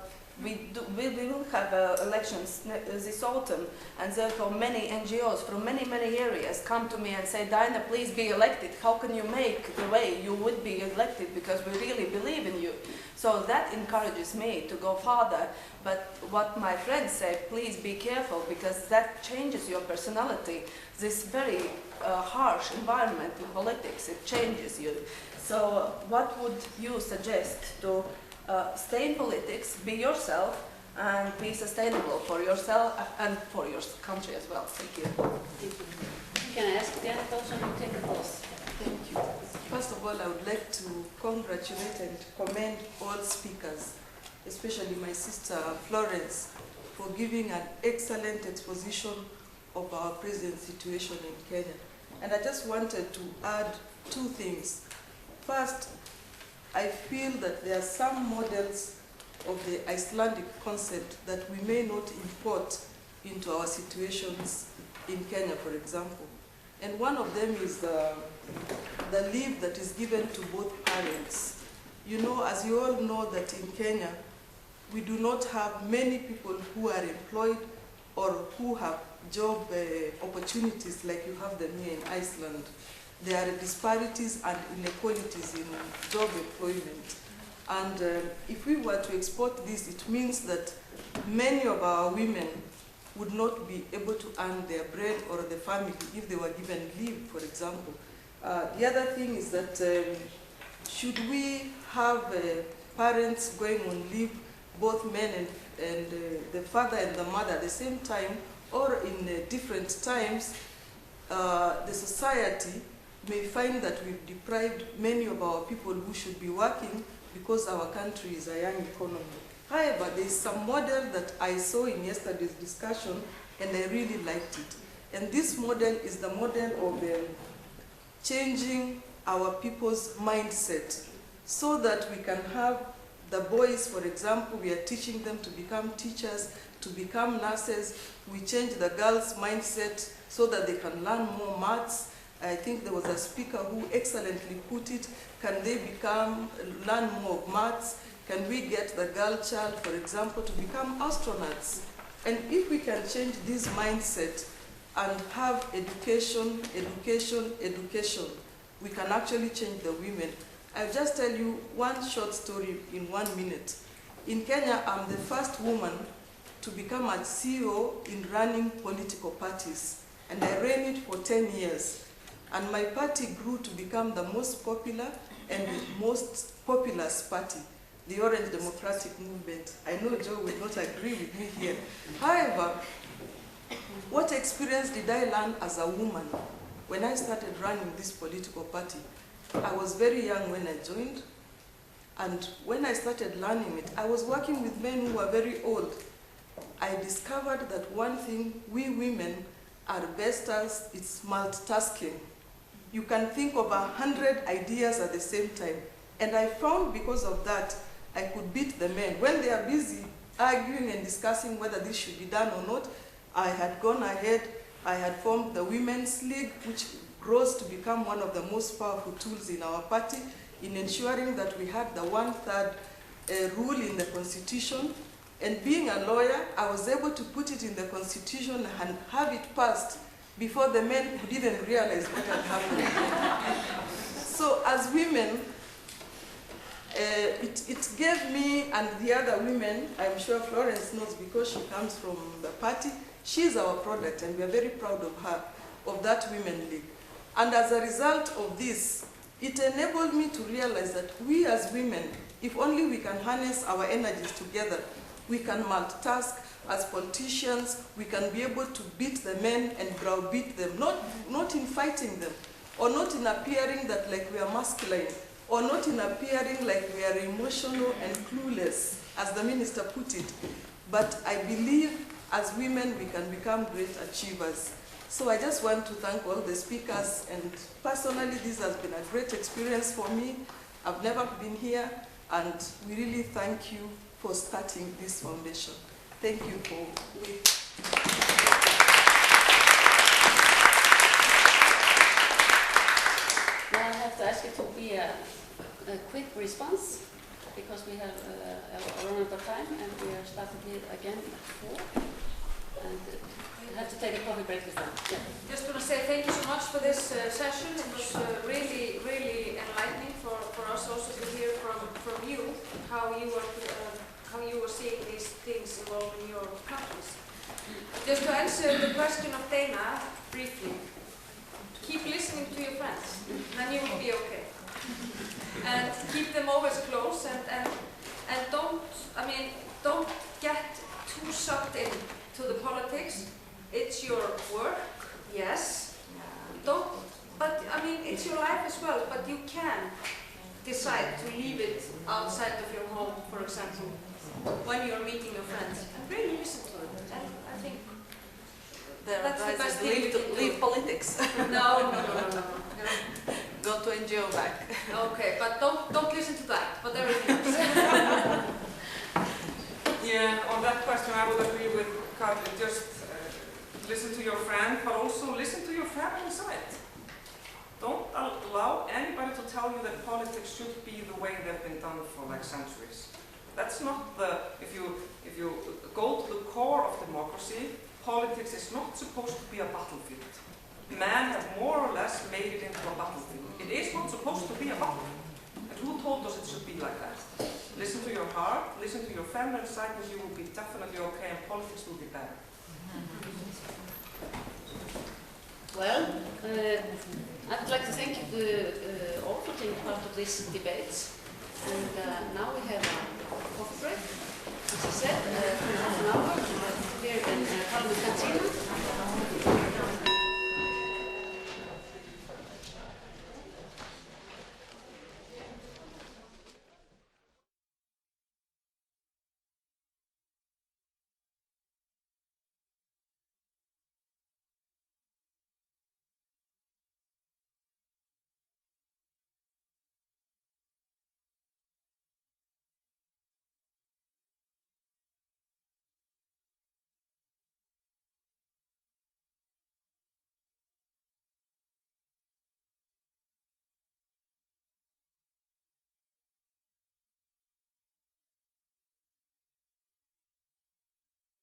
we will have elections this autumn, and therefore many NGOs from many areas come to me and say, Dinah, please be elected. How can you make the way you would be elected, because we really believe in you. So that encourages me to go further. But what my friends say, please be careful, because that changes your personality. This very harsh environment in politics, it changes you. So what would you suggest to stay in politics, be yourself, and be sustainable for yourself and for your country as well. Thank you. Thank you. Can I ask Janet also to take the pulse? Thank you. First of all, I would like to congratulate and commend all speakers, especially my sister Florence, for giving an excellent exposition of our present situation in Kenya. And I just wanted to add two things. First, I feel that there are some models of the Icelandic concept that we may not import into our situations in Kenya, for example. And one of them is the leave that is given to both parents. You know, as you all know, that in Kenya, we do not have many people who are employed or who have job opportunities like you have them here in Iceland. There are disparities and inequalities in job employment. And if we were to export this, it means that many of our women would not be able to earn their bread or the family if they were given leave, for example. The other thing is that should we have parents going on leave, both men and the father and the mother at the same time, or in different times, the society may find that we've deprived many of our people who should be working because our country is a young economy. However, there is some model that I saw in yesterday's discussion, and I really liked it. And this model is the model of changing our people's mindset so that we can have the boys, for example, we are teaching them to become teachers, to become nurses. We change the girls' mindset so that they can learn more maths. I think there was a speaker who excellently put it. Can they learn more of maths? Can we get the girl child, for example, to become astronauts? And if we can change this mindset and have education, we can actually change the women. I'll just tell you one short story in 1 minute. In Kenya, I'm the first woman to become a CEO in running political parties. And I ran it for 10 years. And my party grew to become the most popular and most populous party, the Orange Democratic Movement. I know Joe will not agree with me here. However, what experience did I learn as a woman when I started running this political party? I was very young when I joined, and when I started learning it, I was working with men who were very old. I discovered that one thing we women are best at is multitasking. You can think of 100 ideas at the same time. And I found because of that, I could beat the men. When they are busy arguing and discussing whether this should be done or not, I had gone ahead, I had formed the Women's League, which grows to become one of the most powerful tools in our party in ensuring that we had the 1/3 rule in the Constitution. And being a lawyer, I was able to put it in the Constitution and have it passed before the men could even realize what had happened. So as women, it gave me and the other women, I'm sure Florence knows because she comes from the party, she's our product and we are very proud of her, of that Women League. And as a result of this, it enabled me to realize that we as women, if only we can harness our energies together, we can multitask as politicians, we can be able to beat the men and browbeat them, not in fighting them, or not in appearing that like we are masculine, or not in appearing like we are emotional and clueless, as the minister put it. But I believe as women we can become great achievers. So I just want to thank all the speakers, and personally this has been a great experience for me. I've never been here, and we really thank you for starting this foundation. Thank you for WIP. Now I have to ask you to be a quick response, because we have run out of time, and we are starting here again at 4. And we have to take a coffee break before. Yeah. Just want to say thank you so much for this session. It was really, really enlightening for us also to hear from you how you were seeing these things evolve in your countries. Just to answer the question of Dana briefly, keep listening to your friends, then you will be okay. And keep them always close, and don't get well, but you can decide to leave it outside of your home, for example, when you're meeting your friends, and really listen to it. And I think that's the best thing you can do. Leave politics. No. Go to NGO back. Okay, but don't listen to that, but everything else. Yeah, on that question I would agree with Katrin. Just listen to your friend, but also listen to your family side. Don't allow anybody to tell you that politics should be the way they've been done for like centuries. That's not the, if you go to the core of democracy, politics is not supposed to be a battlefield. Man have more or less made it into a battlefield. It is not supposed to be a battlefield. And who told us it should be like that? Listen to your heart, listen to your family side, and you will be definitely okay, and politics will be better. Well, I'd like to thank you all for taking part of these debates. And now we have a coffee break. As I said, for half an hour here in Parliament Cantina.